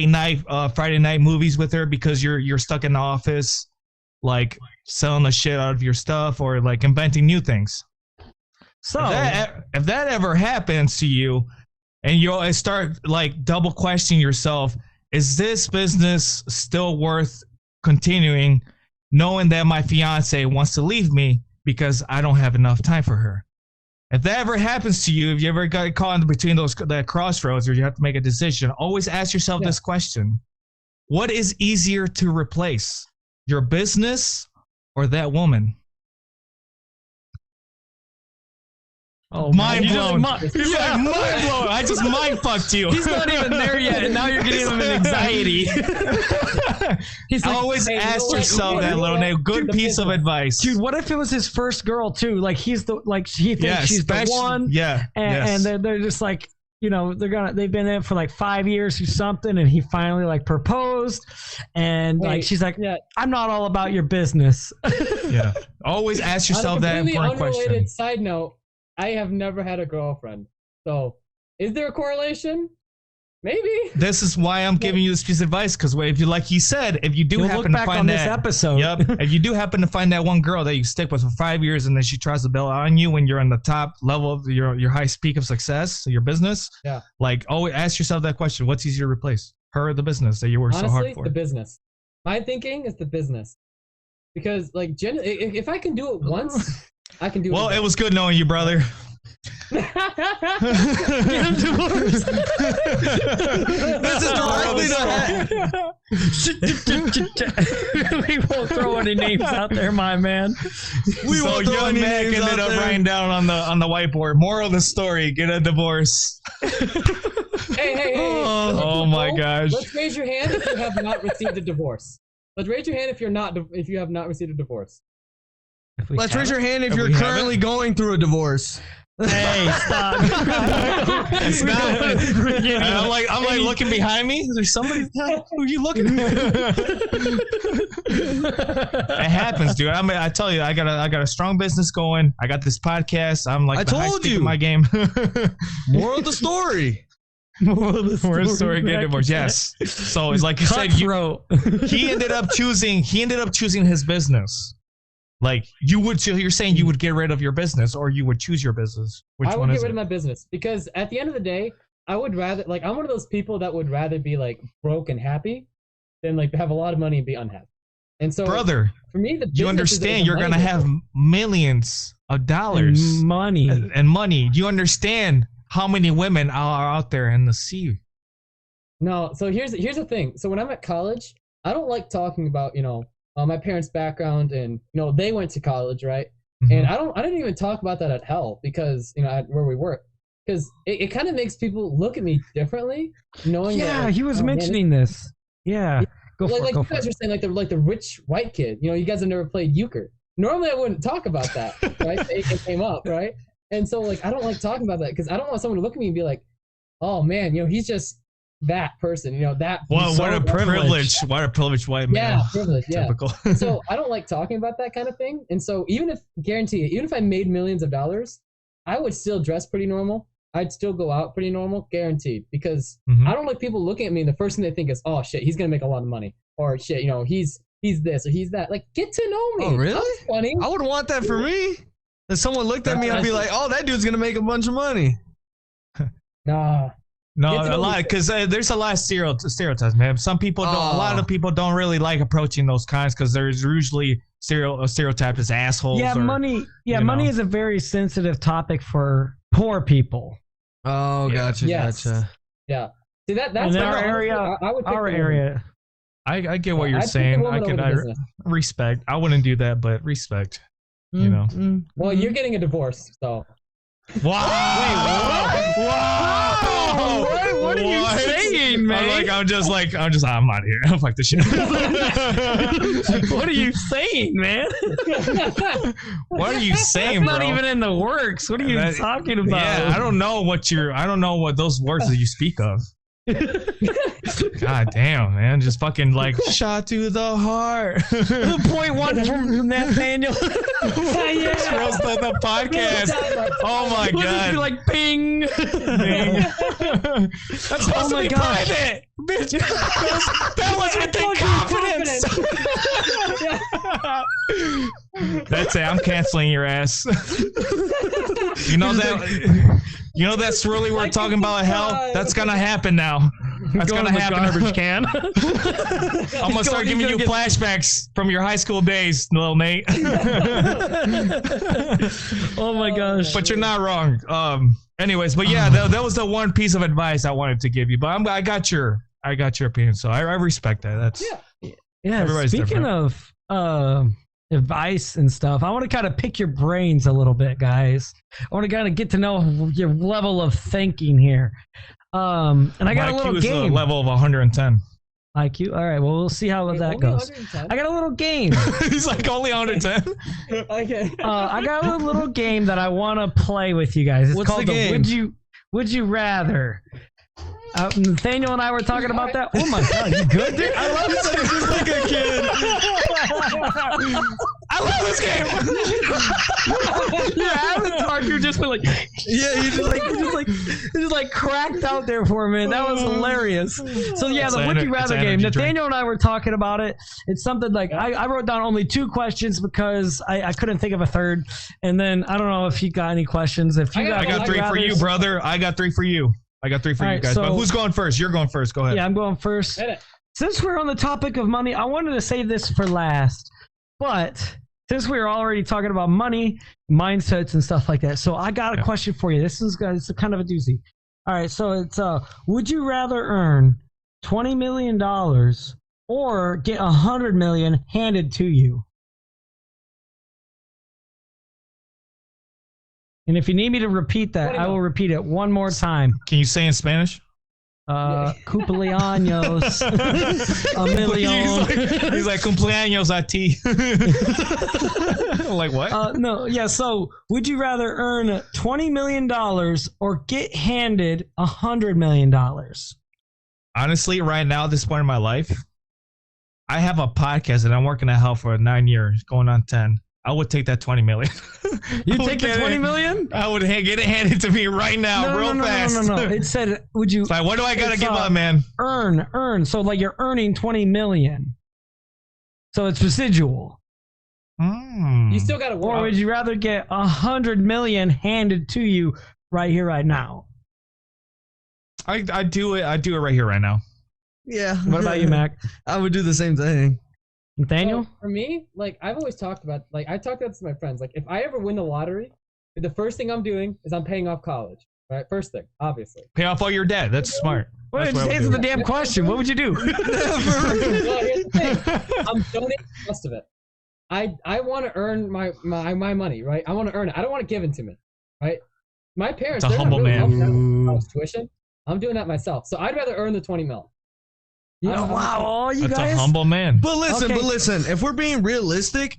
night Friday night movies with her because you're stuck in the office, like selling the shit out of your stuff or like inventing new things. So if that ever happens to you and you start like double questioning yourself, is this business still worth continuing knowing that my fiance wants to leave me because I don't have enough time for her? If that ever happens to you, if you ever got caught in between that crossroads where you have to make a decision, always ask yourself this question. What is easier to replace, your business or that woman? Oh, mind blown. Mind blown. I just mind fucked you. He's not even there yet, and now you're getting him an anxiety. He's like, always ask yourself that little good piece of advice. Dude, what if it was his first girl too? Like he thinks she's the one. Yeah. And they're just like, they've been in it for like 5 years or something, and he finally like proposed, and she's like, I'm not all about your business. Yeah. Always ask yourself that important question. Side note. I have never had a girlfriend. So, is there a correlation? Maybe. This is why I'm giving you this piece of advice, because if you, like he said, if you do happen to find this episode, if you do happen to find that one girl that you stick with for 5 years, and then she tries to bail on you when you're in the top level of your high peak of success, your business, like always ask yourself that question: what's easier to replace, her or the business that you work so hard for? The business. My thinking is the business, because like if I can do it once. I can do well, it was good knowing you, brother. Get him divorced. This is directly to We won't throw any names out there, my man. So young Mac ended up writing down on the whiteboard. Moral of the story: get a divorce. Hey. Oh my gosh. Let's raise your hand if you have not received a divorce. Let's raise your hand if you have not received a divorse. Let's raise your hand if you're currently going through a divorce. Hey, stop. It's not. And I'm like looking behind me. Is there somebody? Who are you looking at? It happens, dude. I tell you, I got a strong business going. I got this podcast. I'm like, I told you, my game. Moral of the story. Moral of the story. Get divorced. Yes. So it's like you said. He ended up choosing his business. Like you're saying you would get rid of your business or you would choose your business. I would get rid of my business because at the end of the day, I would rather I'm one of those people that would rather be like broke and happy than like have a lot of money and be unhappy. And so, brother, for me, you understand you're gonna have millions of dollars, money. Do you understand how many women are out there in the sea? No. So here's the thing. So when I'm at college, I don't like talking about my parents' background and they went to college, right? Mm-hmm. And I didn't even talk about that at Hell because where we work, because it kind of makes people look at me differently, knowing that he was mentioning this. Yeah, go for it. You guys are saying like the rich white kid. You guys have never played euchre. Normally I wouldn't talk about that, right? It came up, right? And so like I don't like talking about that because I don't want someone to look at me and be like, oh man, he's just that person, that. Well, what a privilege! What a privileged white man. Yeah, privilege. Yeah. Typical. So I don't like talking about that kind of thing, and so even if I made millions of dollars, I would still dress pretty normal. I'd still go out pretty normal, guaranteed, because I don't like people looking at me and the first thing they think is, oh shit, he's gonna make a lot of money, or shit, he's this or he's that. Like, get to know me. Oh really? That's funny. I would want that for me. If someone looked at me, I'd be like, oh, that dude's gonna make a bunch of money. Nah. No, Get to a know lot these because there's a lot of stereotypes, man. Some people don't. A lot of people don't really like approaching those kinds because there's usually stereotyped as assholes. Yeah, or, money. Yeah, you money know. is a very sensitive topic for poor people. Oh, Yeah. gotcha, Yes. gotcha. Yeah. See that's In what our honestly, area, I would pick our the woman. area. I get what you're I'd pick the saying. woman over the business. Respect. I wouldn't do that, but respect. You know. Well, you're getting a divorce, so. Wow! Wait, what? What are you saying, man? I'm out of here. Fuck this shit. What are you saying, man? What are you saying, That's bro? not even in the works. What are you talking about? Yeah, I don't know what those words that you speak of. God damn, man. Just fucking like shot to the heart. 0.1 from Nathaniel. Just roasted the podcast. Oh my What god. is it, like ping? Dang. That's supposed to be private. Bitch. That was with confidence. That's it. I'm canceling your ass. You know that swirly we're talking about hell? That's gonna happen now. That's gonna happen. Garbage can. I'm gonna start giving you flashbacks from your high school days, little Nate. Oh my gosh. But you're not wrong. Anyways, but yeah, that was the one piece of advice I wanted to give you. But I got your opinion, so I respect that. That's Yeah. everybody's Speaking different. of advice and stuff, I want to kind of pick your brains a little bit, guys. I want to kind of get to know your level of thinking here. And I got My a little IQ is game. a level of 110. IQ. All right. Well, we'll see how that Only goes. 110? I got a little game. He's like only 110. Okay. I got a little game that I want to play with you guys. It's What's called the game? Would you rather. Nathaniel and I were talking about that. Oh my god, you good, dude? I love this game. Just like a kid. I love this game. Yeah, Avatar, you're just like, Yeah, you just like cracked out there for a minute. That was hilarious. So yeah, the Would You Rather game. Nathaniel and I were talking about it. It's something like I wrote down only 2 questions because I couldn't think of a third. And then I don't know if you got any questions. If you I got 3 for you, brother. I got 3 for you. I got 3 for you guys. So, but who's going first? You're going first. Go ahead. Yeah, I'm going first. Since we're on the topic of money, I wanted to save this for last. But since we were already talking about money, mindsets, and stuff like that, so I got a question for you. This is kind of a doozy. All right, so it's would you rather earn $20 million or get $100 million handed to you? And if you need me to repeat that, I will repeat it one more time. Can you say in Spanish? Cumpleaños. A million. He's like cumpleaños a ti. Like what? No, yeah. So, would you rather earn $20 million or get handed $100 million? Honestly, right now, at this point in my life, I have a podcast and I'm working at hell for 9 years, going on 10. I would take that 20 million. You take the 20 million? I would get it handed to me right now, fast. No. It said, would you? It's like, what do I gotta give up, man? Earn. So, like, you're earning 20 million. So it's residual. You still got to work. Or would you rather get 100 million handed to you right here, right now? I do it right here, right now. Yeah. What about you, Mac? I would do the same thing. Nathaniel? So for me, like I've always talked about, like I talked about this to my friends. Like if I ever win the lottery, the first thing I'm doing is I'm paying off college. Right, first thing, obviously. Pay off all your debt. That's smart. Well, That's just what I would answer do. the damn question. What would you do? Well, here's the thing. I'm donating the rest of it. I want to earn my money, right? I want to earn it. I don't want it given to me, right? My parents, It's a they're humble not really man. helping out with college tuition. I'm doing that myself. So I'd rather earn the 20 mil. Yeah, wow, all you That's guys. a humble man. But listen, if we're being realistic,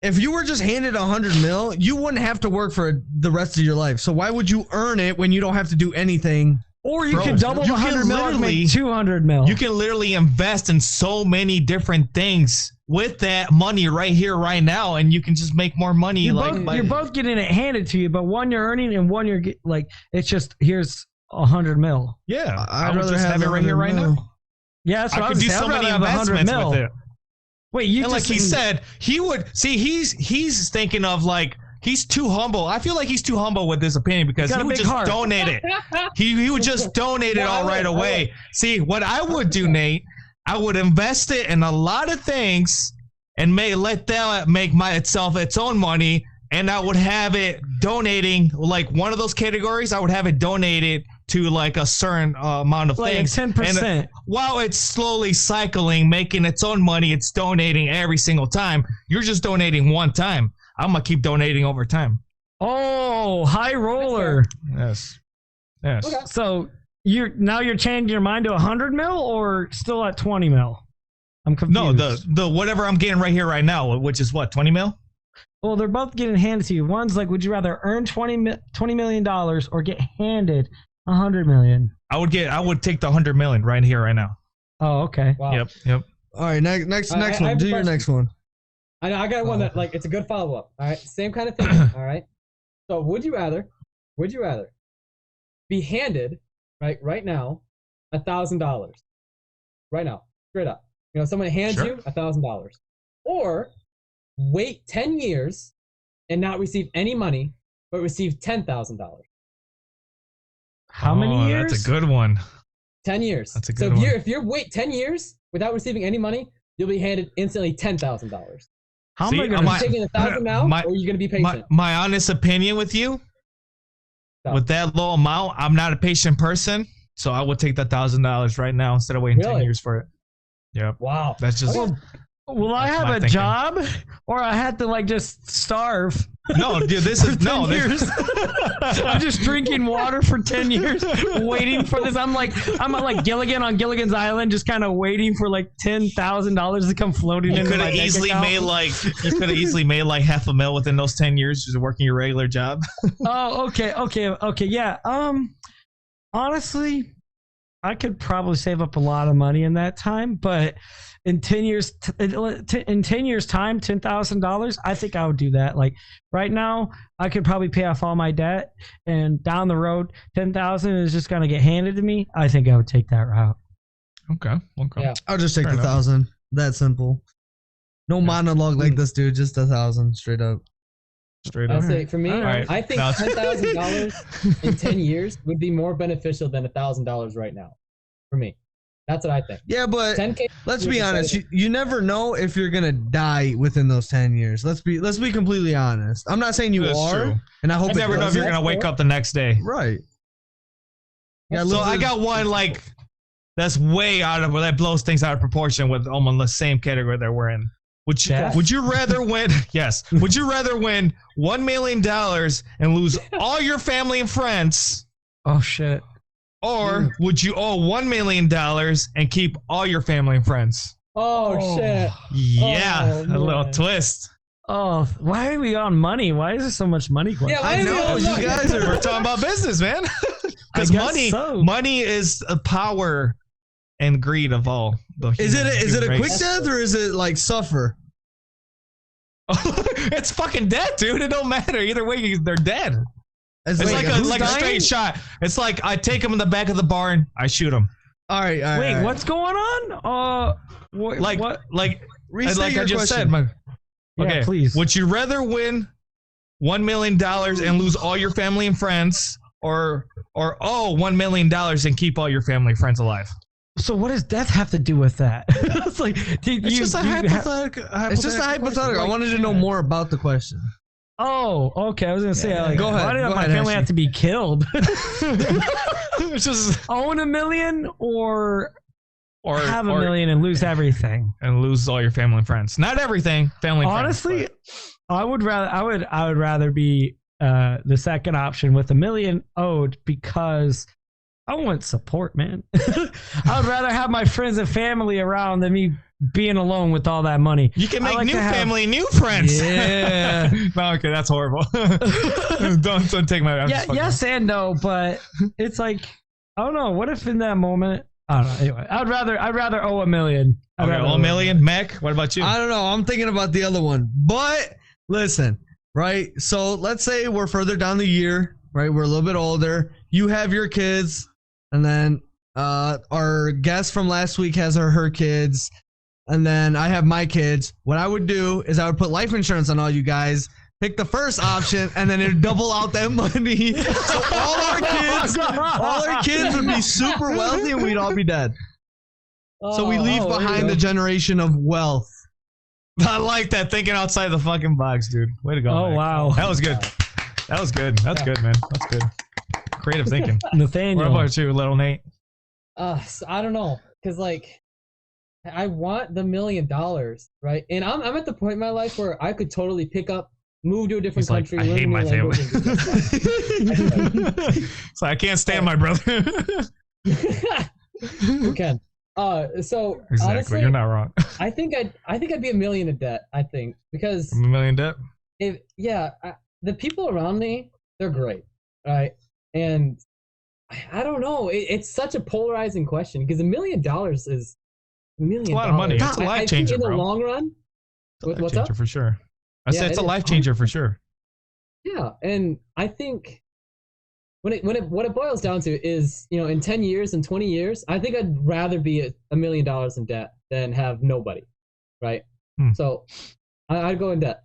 if you were just handed 100 mil, you wouldn't have to work for the rest of your life. So why would you earn it when you don't have to do anything? Or you Bro, could double you the can 100 mil and literally- make 200 mil. You can literally invest in so many different things with that money right here, right now, and you can just make more money. You're both getting it handed to you, but one you're earning and one you're like, it's just, here's 100 mil. Yeah, I'd I would rather just have it right here, right 100 now. Yeah, that's what I I could was do saying. so I'd many rather have 100 investments mil. with it. Wait, you And just like he said, he would see. He's thinking of like He's too humble. I feel like he's too humble with this opinion because he would just donate it. He would just donate it all right away. See, what I would do, Nate, I would invest it in a lot of things and let that make itself its own money, and I would have it donating like one of those categories. I would have it donated to like a certain amount of things. 10%. And while it's slowly cycling, making its own money, it's donating every single time. You're just donating one time. I'm gonna keep donating over time. Oh, high roller. Yes. Okay. So you're changing your mind to 100 mil or still at 20 mil? I'm confused. No, the whatever I'm getting right here right now, which is what, 20 mil? Well, they're both getting handed to you. One's like, would you rather earn $20 million or get handed 100 million? I would take the 100 million right here, right now. Oh, okay. Wow. Yep. All right, next one. Do your next one. I got one that like it's a good follow up. All right, same kind of thing. All right. So would you rather be handed right now $1,000 right now, straight up? You know, someone hands you $1,000, or wait 10 years and not receive any money, but receive $10,000. How many years? That's a good one. 10 years. That's a good one. So if you wait 10 years without receiving any money, you'll be handed instantly $10,000. How am I going to taking $1,000 now, or are you going to be patient? My honest opinion with you, with that low amount, I'm not a patient person, so I would take that $1,000 right now instead of waiting 10 years for it. Yep. Wow. That's just. Will I have a job, or I had to like just starve? No, dude, this is no. I'm just drinking water for 10 years, waiting for this. I'm like Gilligan on Gilligan's Island, just kind of waiting for like $10,000 to come floating in. You could have easily made like $500,000 within those 10 years just working your regular job. Oh, okay, yeah. Honestly, I could probably save up a lot of money in that time, but in 10 years time, $10,000, I think I would do that. Like right now, I could probably pay off all my debt, and down the road, $10,000 is just gonna get handed to me. I think I would take that route. Okay. Yeah. I'll just take the 1,000. That simple. No monologue like this, dude. Just 1,000 straight up. I'll say for me, right. I think $10,000 in 10 years would be more beneficial than $1,000 right now. For me, that's what I think. Yeah, but 10K, let's be honest. You never know if you're gonna die within those 10 years. Let's be completely honest. I'm not saying you are, true. and I hope you never know if you're gonna wake up the next day. Right. Yeah. So I got one like that's way out of that blows things out of proportion with almost the same category that we're in. Would you rather win? Yes. Would you rather win $1 million and lose all your family and friends? Oh shit. Or would you owe $1 million and keep all your family and friends? Oh shit. Yeah, a little twist. Oh, why are we on money? Why is there so much money going? Yeah, I know you guys are. We're talking about business, man. Because money is a power and greed of all. Is it a quick death or is it like suffer? It's fucking dead, dude. It don't matter either way. They're dead. It's like a straight shot. It's like I take him in the back of the barn. I shoot him. All right. Wait, what's going on? What? Like I just said. Okay, please. Would you rather win $1 million and lose all your family and friends, or owe $1 million and keep all your family and friends alive? So what does death have to do with that? It's like it's just a hypothetical. It's just a hypothetical. I wanted to know more about the question. Oh, okay. I was gonna say, go ahead. Why did my family have to be killed? It's just own $1 million or have $1 million and lose everything and lose all your family and friends. Not everything, family. And honestly, friends, I would rather be the second option with $1 million owed, because I want support, man. I would rather have my friends and family around than me being alone with all that money. You can make new family, new friends. Yeah. No, okay, that's horrible. don't take my. Yes and no, but it's like, I don't know. What if in that moment? I don't know. Anyway, I'd rather owe $1 million. Owe $1 million. Mac, what about you? I don't know. I'm thinking about the other one. But listen, right? So let's say we're further down the year, right? We're a little bit older. You have your kids, and then our guest from last week has her kids. And then I have my kids. What I would do is I would put life insurance on all you guys, pick the first option, and then it'd double out that money. So all our kids would be super wealthy, and we'd all be dead. So we leave behind the generation of wealth. I like that, thinking outside the fucking box, dude. Way to go. Oh, Mac. wow. That was good. That was good. That's good, man. That's good. Creative thinking. Nathaniel. What about you, little Nate? So I don't know, cause like, I want the $1 million, right? And I'm at the point in my life where I could totally pick up, move to a different country. I hate my family. So I can't stand my brother. You can. So Exactly, honestly, you're not wrong. I think I'd be $1 million in debt. I think because I'm $1 million debt. The people around me, they're great, right? And I don't know. It's such a polarizing question because $1 million is $1 million. It's a lot of money. It's a life changer, in the bro. long run. What's up? For sure. I said it's a life changer for sure. Yeah, and I think what it boils down to is, in 10 years and 20 years, I think I'd rather be $1 million in debt than have nobody, right? So I'd go in debt.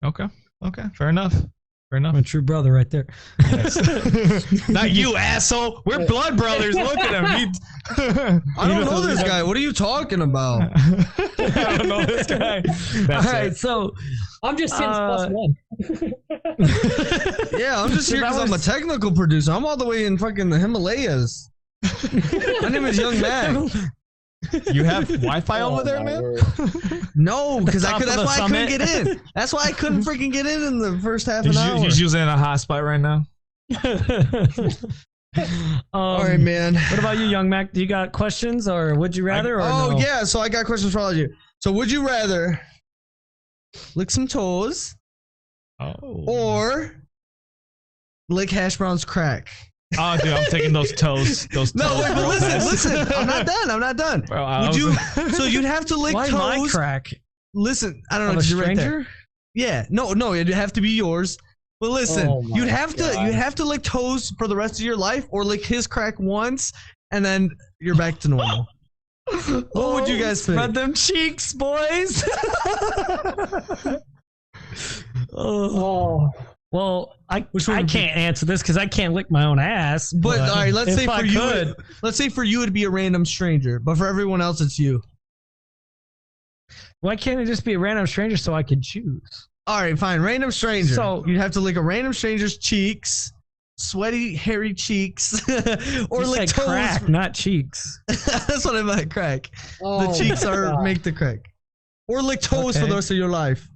Okay, fair enough. I'm a true brother right there. Yes. Not you, asshole. We're blood brothers. Look at him. I don't know this guy. What are you talking about? I don't know this guy. All right, so I'm just Sims +1. Yeah, I'm just here because I'm a technical producer. I'm all the way in fucking the Himalayas. My name is Young Mac. You have Wi-Fi over there, man? No, because that's of the why I couldn't summit? get in. That's why I couldn't freaking get in the first half an hour. He's using a hotspot right now. All right, man. What about you, Young Mac? Do you got questions or would you rather? Yeah. So I got questions for all of you. So would you rather lick some toes or lick Hash Brown's crack? Oh, dude, I'm taking those toes. No, wait, but listen. I'm not done. Bro, So you'd have to lick Why toes. my crack? Listen, I don't know. Of a You're right stranger? there. Yeah, no, it'd have to be yours. But listen, you'd have to lick toes for the rest of your life, or lick his crack once, and then you're back to normal. What would you guys think? Spread them cheeks, boys. Well, I can't answer this because I can't lick my own ass. But all right, let's say for you it'd be a random stranger, but for everyone else it's you. Why can't it just be a random stranger so I could choose? All right, fine, random stranger. So you'd have to lick a random stranger's cheeks, sweaty, hairy cheeks, or lick toes. Crack, not cheeks. That's what I meant, crack. The cheeks make the crack. Or lick toes for the rest of your life.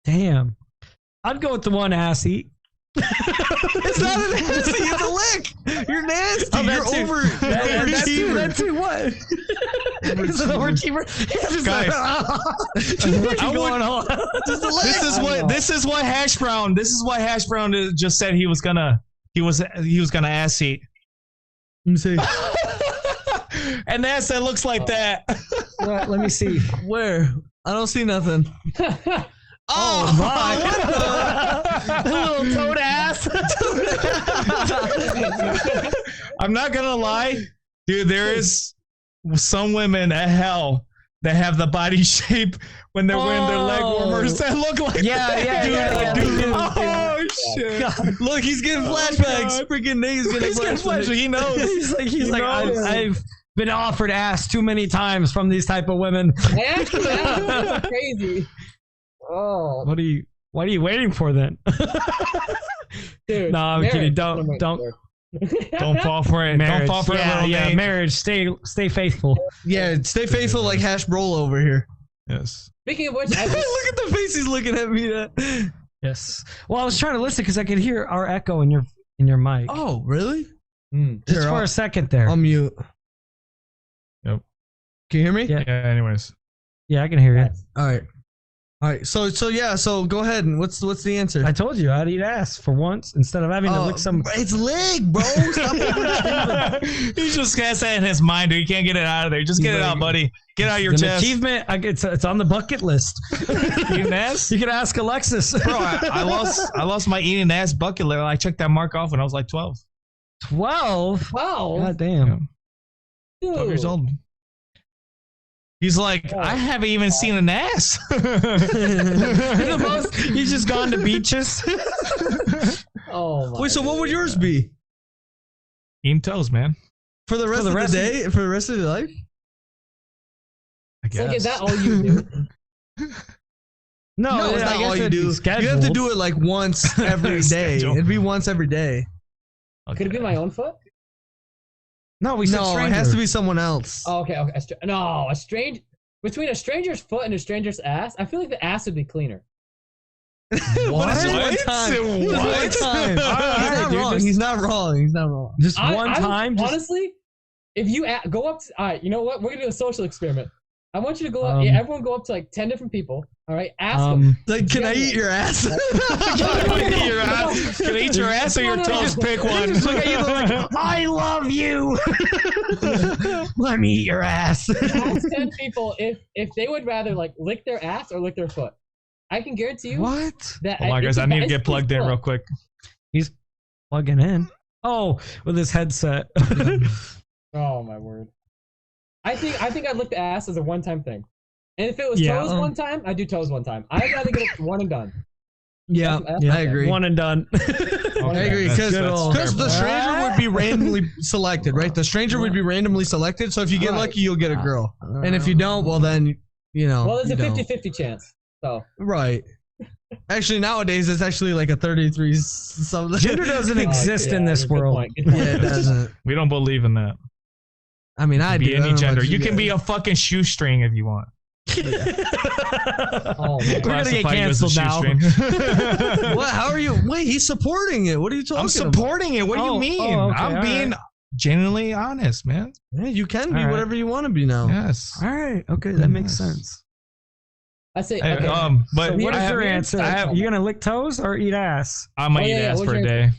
Damn. I'd go with the one ass eat. It's not an ass eat, it's a lick. You're nasty. Oh, You're overachiever. That too, what? Is it overachiever? Guys, This is why Hash Brown just said he was gonna ass eat. Let me see. An ass that looks like that. What? Let me see. Where? I don't see nothing. Oh my! Little toad ass. I'm not gonna lie, dude. There is some women at hell that have the body shape when they're wearing their leg warmers that look like Yeah. Oh shit! God. Look, he's getting flashbacks. Freaking Nate's getting flashbacks. He knows. He's like I've been offered ass too many times from these type of women. That's crazy. Oh, What are you waiting for then? dude. No, I'm kidding. Don't fall for it. Marriage. Don't fall for it. Yeah, marriage. Stay faithful. Yeah, stay faithful like Hash Brol over here. Yes. Speaking of which, Look at the face he's looking at me at. Yes. Well, I was trying to listen because I could hear our echo in your mic. Oh, really? Just for a second there. I'll mute. Yep. Can you hear me? Yeah. Anyways. Yeah, I can hear you. All right. So go ahead and what's the answer? I told you I'd eat ass for once instead of having to lick some. It's leg, bro. Stop. He's just got that in his mind, dude. You can't get it out of there. Just get it out, buddy. Get out of your chest. Achievement. It's on the bucket list. Eating ass? You can ask Alexis. Bro, I lost my eating ass bucket list. I checked that mark off when I was like 12. 12? Wow. God damn. Yeah. 12 years old. He's like, I haven't even seen an ass. He's just gone to beaches. Oh my. Wait, so what would yours be Eating toes, man. for the rest of the day? For the rest of your life? I It's guess. like, is that all you do? No, it's I not guess all you it'd be do. You have to scheduled. do it like once every day. Schedule. It'd be once every day. Okay. Could it be my own foot? No, we said No, it stranger. has to be someone else. Oh, okay. No, between a stranger's foot and a stranger's ass, I feel like the ass would be cleaner. What is What? one time? What? One time. Alright, dude, He's not wrong. He's not wrong. Just I one would- time. Just, honestly, if you go up to, all right, you know what? We're gonna do a social experiment. I want you to go up. Um, Everyone go up to like 10 different people. All right, ask them. Like, can I eat your ass? Can I eat your ass? Can I eat your ass or your toes? Just pick one. Just look at you like, I love you. Let me eat your ass. Ask 10 people if they would rather like lick their ass or lick their foot. I can guarantee you What? that. Oh my gosh, I need to get plugged in real quick. He's plugging in. Oh, with his headset. Oh my word. I think I'd lick the ass as a one-time thing. And if it was Yeah, toes one time, I'd do toes one time. I'd rather get it one and done. Yeah, I agree. One and done. I agree That's because good old- the stranger would be randomly selected, right? The stranger would be randomly selected. So if you get Right. lucky, you'll get a girl, and if you don't, well then you know. Well, there's a you don't. 50-50 chance. So Right. Actually, nowadays it's actually like a 33 something. Gender doesn't exist in this good world. point, good point. Yeah, it doesn't. We don't believe in that. I mean, I Be do. I any don't know gender. about You can be guys. a fucking shoestring if you want. Oh, man. We're gonna get Classify you as a canceled now. shoestring. What? How are you? Wait, he's supporting it. What are you talking I'm about? supporting it. What do you mean? oh, okay, I'm all being genuinely honest, man. Yeah, you can be All right. whatever you want to be now. Yes. All right. Okay, that makes Yes. sense. I say, Hey, okay. but So What I is have- your answer? I have- You gonna lick toes or eat ass? I'm gonna Oh, eat yeah, ass what's for a your day.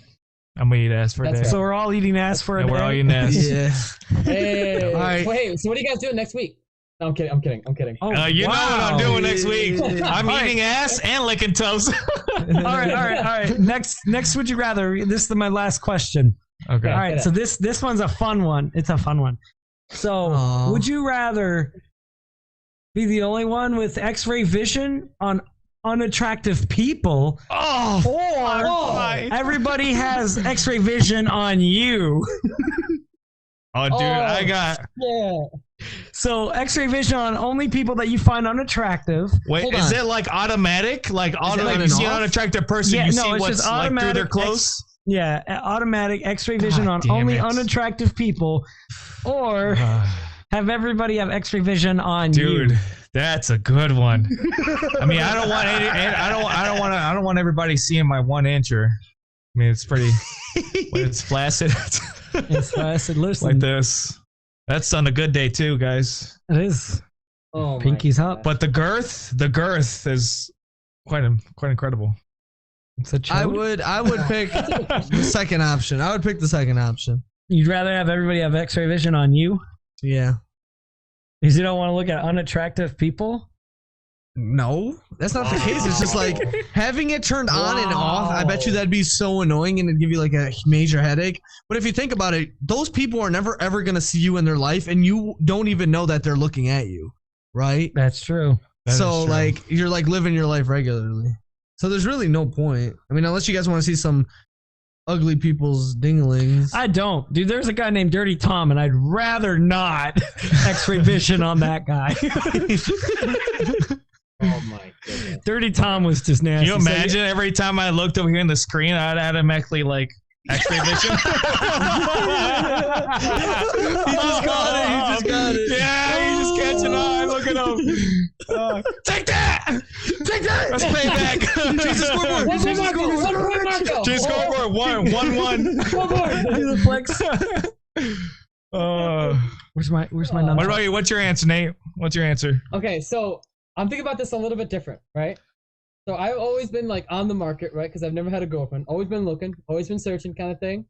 I'm gonna eat ass for a That's day. right. So we're all eating ass for a And day. we're all eating ass. Yeah. Hey, All right. wait, so what are you guys doing next week? No, I'm kidding. Oh, You know what I'm wow. doing next week. I'm All right. eating ass and licking toes. All right. Next, would you rather? This is my last question. Okay. All right, so this one's a fun one. It's a fun one. So, Aw. would you rather be the only one with X-ray vision on unattractive people, Oh, or my. everybody has X-ray vision on you? Oh, dude, I got. Yeah. So, X-ray vision on only people that you find unattractive. Wait, Hold is on. it like automatic? Like auto? like Like you an see an off? unattractive person, Yeah, you no, see it's what's just like through their automatic clothes. Yeah, automatic X-ray vision God on damn only it. unattractive people, or have everybody have X-ray vision on you. Dude, that's a good one. I mean, I don't want any. I don't want everybody seeing my 1 incher. I mean, it's pretty. When it's flaccid, Yes, I said, listen, like this. That's on a good day too, guys. it is. Oh, my Pinky's God. up. But the girth is quite incredible. It's a I chode. would pick the second option. I would pick the second option. You'd rather have everybody have X-ray vision on you Yeah. because you don't want to look at unattractive people. No, that's not the case. It's just like having it turned on and off. I bet you that'd be so annoying and it'd give you like a major headache. But if you think about it, those people are never ever going to see you in their life and you don't even know that they're looking at you. Right? That's true. That is So true. like you're like living your life regularly. So there's really no point. I mean, unless you guys want to see some ugly people's dinglings. I don't, dude. There's a guy named Dirty Tom, and I'd rather not X-ray vision on that guy. Oh my goodness. Dirty Tom was just Can nasty. you imagine every time I looked over here in the screen, I'd automatically like X-ray vision. He just got it. He just got it. Yeah, he's just catching on. Look at him. Take that! Take that! Let's play back. Change the scoreboard. One Change the more, scoreboard. Marco. Change the scoreboard. 1-1. One more. Do the flex. Where's my number? What about you? What's your answer, Nate? What's your answer? Okay, so I'm thinking about this a little bit different, right? So I've always been like on the market, right? Because I've never had a girlfriend. Always been looking, always been searching, kind of thing.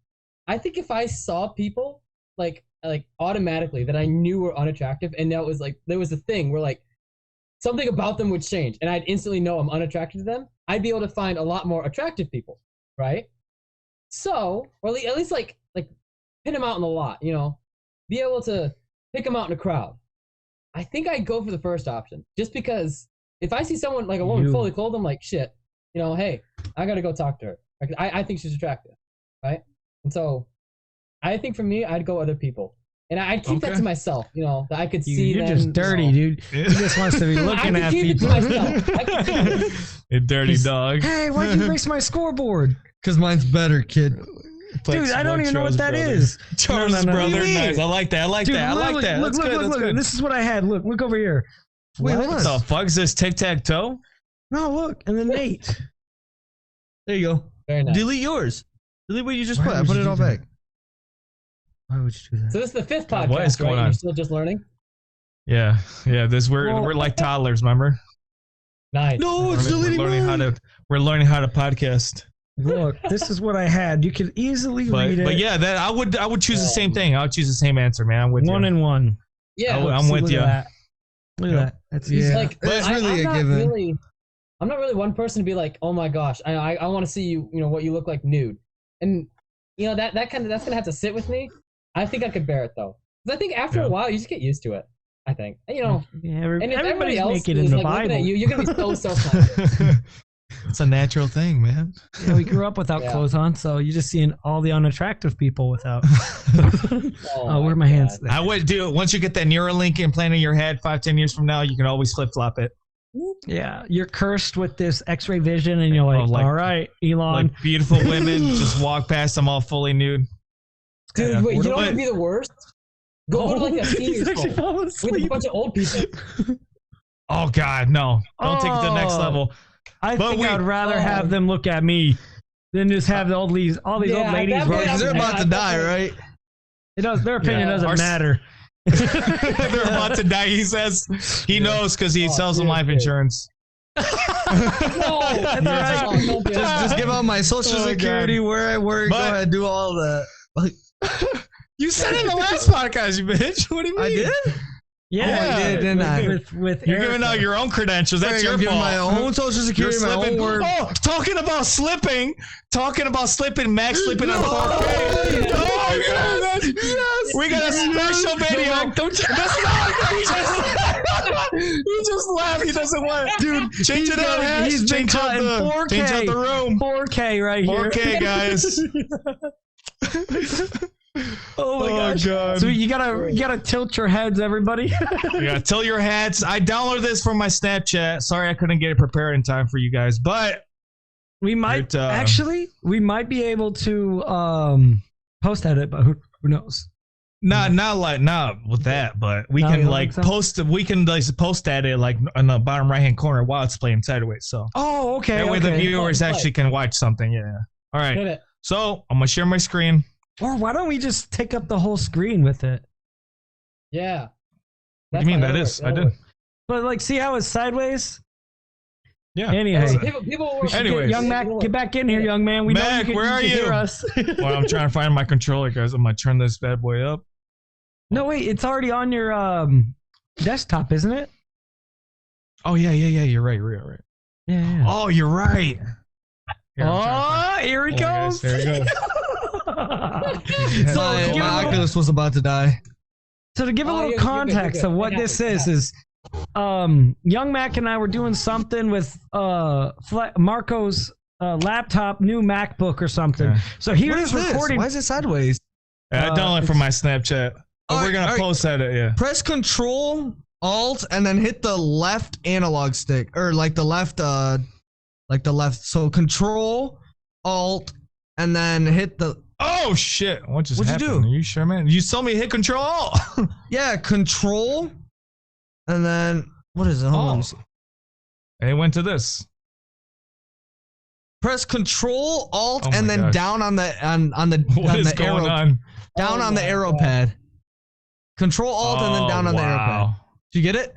I think if I saw people like automatically that I knew were unattractive, and that was like there was a thing where like something about them would change, and I'd instantly know I'm unattracted to them, I'd be able to find a lot more attractive people, right? So, or at least like pin them out in the lot, you know, be able to pick them out in a crowd. I think I'd go for the first option, just because if I see someone like a woman fully clothed, I'm like, shit, you know, hey, I gotta go talk to her. I think she's attractive, right? And so, I think for me, I'd go other people, and I'd keep that to myself. You know, that I could see. You're just dirty, dude. He just wants to be looking at people. You dirty dog. Hey, why'd you erase my scoreboard? Because mine's better, kid. Dude, I don't even know what that is. Charles' brother. Nice. I like that. I like that. I like that. Look, look. This is what I had. Look over here. Wait, what the fuck is this? Tic-tac-toe? No, look. And then Nate. There you go. Very nice. Delete yours. Delete what you just put. I put it all back. Why would you do that? So this is the 5th podcast. What is going on? You're still just learning? Yeah. We're like toddlers, remember? Nice. No, it's deleting mine. We're learning how to podcast. Look, this is what I had. You can easily read it. But yeah, that I would choose the same thing. I would choose the same answer, man. I'm with you. 1 and 1. Yeah, I'm with you. Look at that. That's easy. Like, that's really a given. I'm not really one person to be like, oh my gosh, I want to see you, you know, what you look like nude, and you know that's gonna have to sit with me. I think I could bear it though, because I think after a while you just get used to it. I think, you know, and if everybody else naked is in the like Bible. looking at you, you're gonna be so self-conscious. It's a natural thing, man. Yeah, we grew up without clothes on, so you're just seeing all the unattractive people without. Oh, where are my hands? I would do once you get that Neuralink implant in your head 5-10 years from now, you can always flip flop it. Yeah, you're cursed with this X-ray vision, and you're like, all right, Elon. Like beautiful women just walk past them all fully nude. Dude, wait, you know what would be the worst? Go to like a senior's home with a bunch of old people. Oh God, no! Don't take it to the next level. I think I'd rather have them look at me than just have all these old ladies. Because they're about to die, right? It does. Their opinion doesn't matter. They're about to die. He says he knows because he sells them life insurance. Just give out my social security, where I work, go ahead, do all that. You said it in the last podcast, you bitch. What do you mean? I did? Yeah, I did, didn't I? With you're giving out your own credentials. That's your fault. My own social security, my own word. Oh, talking about slipping, Max slipping on forfeit. Oh, yes. We got a special video. Don't he just laughed. He doesn't want it. Dude, change it out. He's been caught in 4K. Change out the room. 4K right here. 4K, guys. Oh my gosh. God. So you gotta tilt your heads, everybody. Yeah, tilt your heads. I downloaded this from my Snapchat. Sorry I couldn't get it prepared in time for you guys, but we might we might be able to post edit, but who knows? Not with that, but we can like post. We can like post edit like on the bottom right hand corner while it's playing sideways. So okay. That way the viewers actually can watch something. Yeah. All right. So I'm gonna share my screen. Or why don't we just take up the whole screen with it? Yeah. What do you mean that is? I did. But like, see how it's sideways? Yeah. Anyway. Anyways. Young Mac, get back in here, young man. We Mac, where are you? Hear us. Well, I'm trying to find my controller, guys. I'm gonna turn this bad boy up. No, wait, it's already on your desktop, isn't it? Oh yeah. You're right. Yeah. Oh, you're right. Here he goes. There he goes. My Oculus was about to die. So to give a little context of what this is Young Mac and I were doing something with Marco's laptop, new MacBook or something. Okay. So here's recording. Why is it sideways? I downloaded from my Snapchat. We're gonna post that. Yeah. Press Control Alt and then hit the left analog stick, or like the left. So Control Alt and then hit the. Oh shit! What just happened? What'd you do? Are you sure, man? You told me to hit Control. Yeah, Control, and then what is it? Hold on. And it went to this. Press Control Alt and then down on the arrow. Down on the arrow pad. Control Alt and then down on the arrow pad. Did you get it?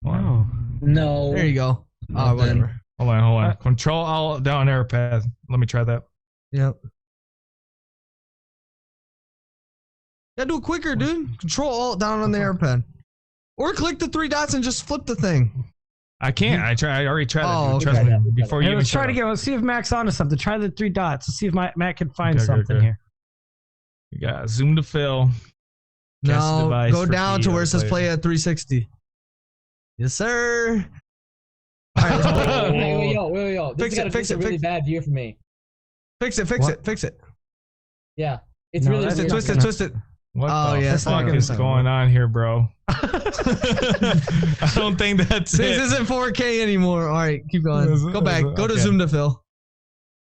Wow. No. There you go. Oh, whatever. Hold on. Control Alt down arrow pad. Let me try that. Yep. Gotta do it quicker, dude. Control Alt down on the arrow pad. Or click the 3 dots and just flip the thing. I can't. I already tried that. Oh, Trust me. Before you let's try it again. Let's see if Mac's onto something. Try the 3 dots. Let's see if Mac can find something here. You got zoom to fill. No, device go for down to where it says player. play at 360. Yes, sir. All right, let's play. Wait, yo. This is a really bad view for me. Fix it. Yeah, it's No, really that's weird. Twist it. What Oh, the yeah, it's not fuck gonna is sound going good. on here, bro? I don't think that's This it. isn't 4K anymore. All right, keep going. Go back. Go to Okay. zoom to fill.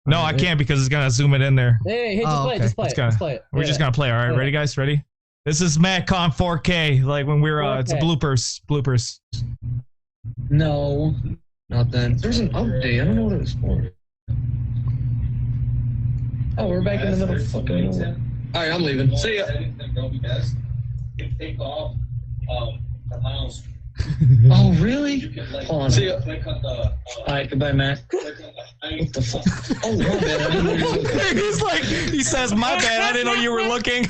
No, I can't because it's gonna zoom it in there. Hey, Oh, okay. just play it. Just play it. We're just gonna play. All right, Yeah. ready, guys? Ready? This is MatCon 4K, like when we were. It's a 4K. bloopers. No, nothing. There's an update. I don't know what it was for. Oh, we're back in the middle of fucking nowhere. All right, I'm leaving. See ya. Oh, really? Hold on. See ya. All right, goodbye, Matt. What the fuck? Oh, my bad. I didn't know you were looking. He's like, he says, "My bad, I didn't know you were looking."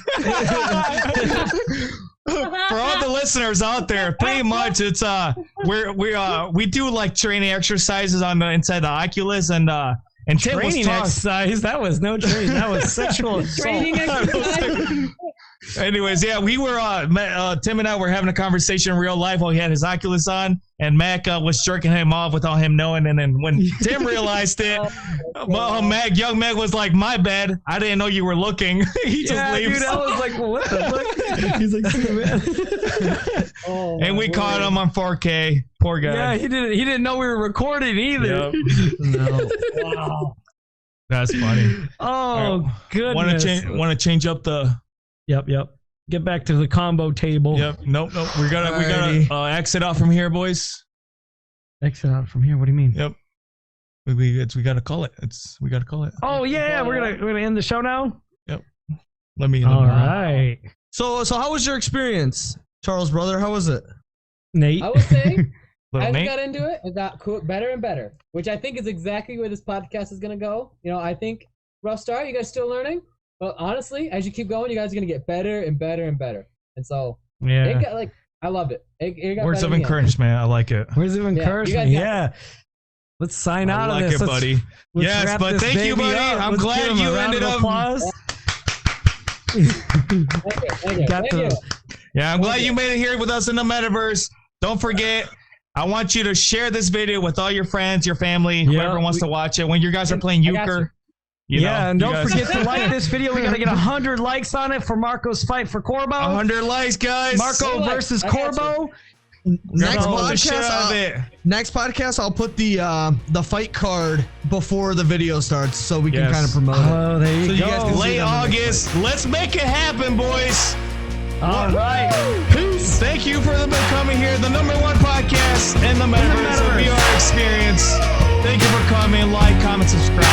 For all the listeners out there, pretty much it's we do like training exercises on the inside the Oculus and Tim was Training talking. exercise. That was no training. That was sexual assault. Training exercise. Anyways, yeah, we were Tim and I were having a conversation in real life while he had his Oculus on, and Mac was jerking him off without him knowing. And then when Tim realized it, young Mac was like, "My bad, I didn't know you were looking." He just leaves. Dude, I was like, well, what the fuck? He's like, Oh, And we my caught word. him on 4K. Poor guy. yeah, he didn't know we were recording either. Yep. No. Wow. That's funny. Oh goodness. Want to change up the? Yep. Get back to the combo table. Yep. Nope. We gotta Alrighty. exit out from here, boys. Exit out from here. What do you mean? Yep. We gotta call it. We gotta call it. Oh yeah, we're gonna end the show now. Let me. All right, So how was your experience, Charles, brother? How was it? Nate. I was saying, Little as we Nate. got into it, it got better and better, which I think is exactly where this podcast is gonna go. You know, I think rough start. You guys still learning, but honestly, as you keep going, you guys are gonna get better and better and better. And so it Yeah. got like I loved it. It got Words better of in the end. encouragement. I like it. Where's the you encouragement? guys got Yeah. Let's sign out I like of this. it, buddy. Let's Yes, wrap but this thank you, baby buddy. up. I'm Let's glad give him a you round ended of up- applause. Thank you. Yeah, I'm glad you made it here with us in the metaverse. Don't forget, I want you to share this video with all your friends, your family, whoever wants to watch it. When you guys are playing I got euchre. And don't guys- forget to like this video. We gotta get 100 likes on it for Marco's fight for Corbo. 100 likes, guys. Marco Like, versus I got Corbo. Next Promote the shit out of podcast, it. next podcast, I'll put the fight card before the video starts, so we can Yes. kind of promote it. Oh, there you So you go. guys can see Late them in the August. Let's make it happen, boys. All right. Peace. Thank you for coming here. The #1 podcast in the metaverse, metaverse. VR experience. Thank you for coming. Like, comment, subscribe.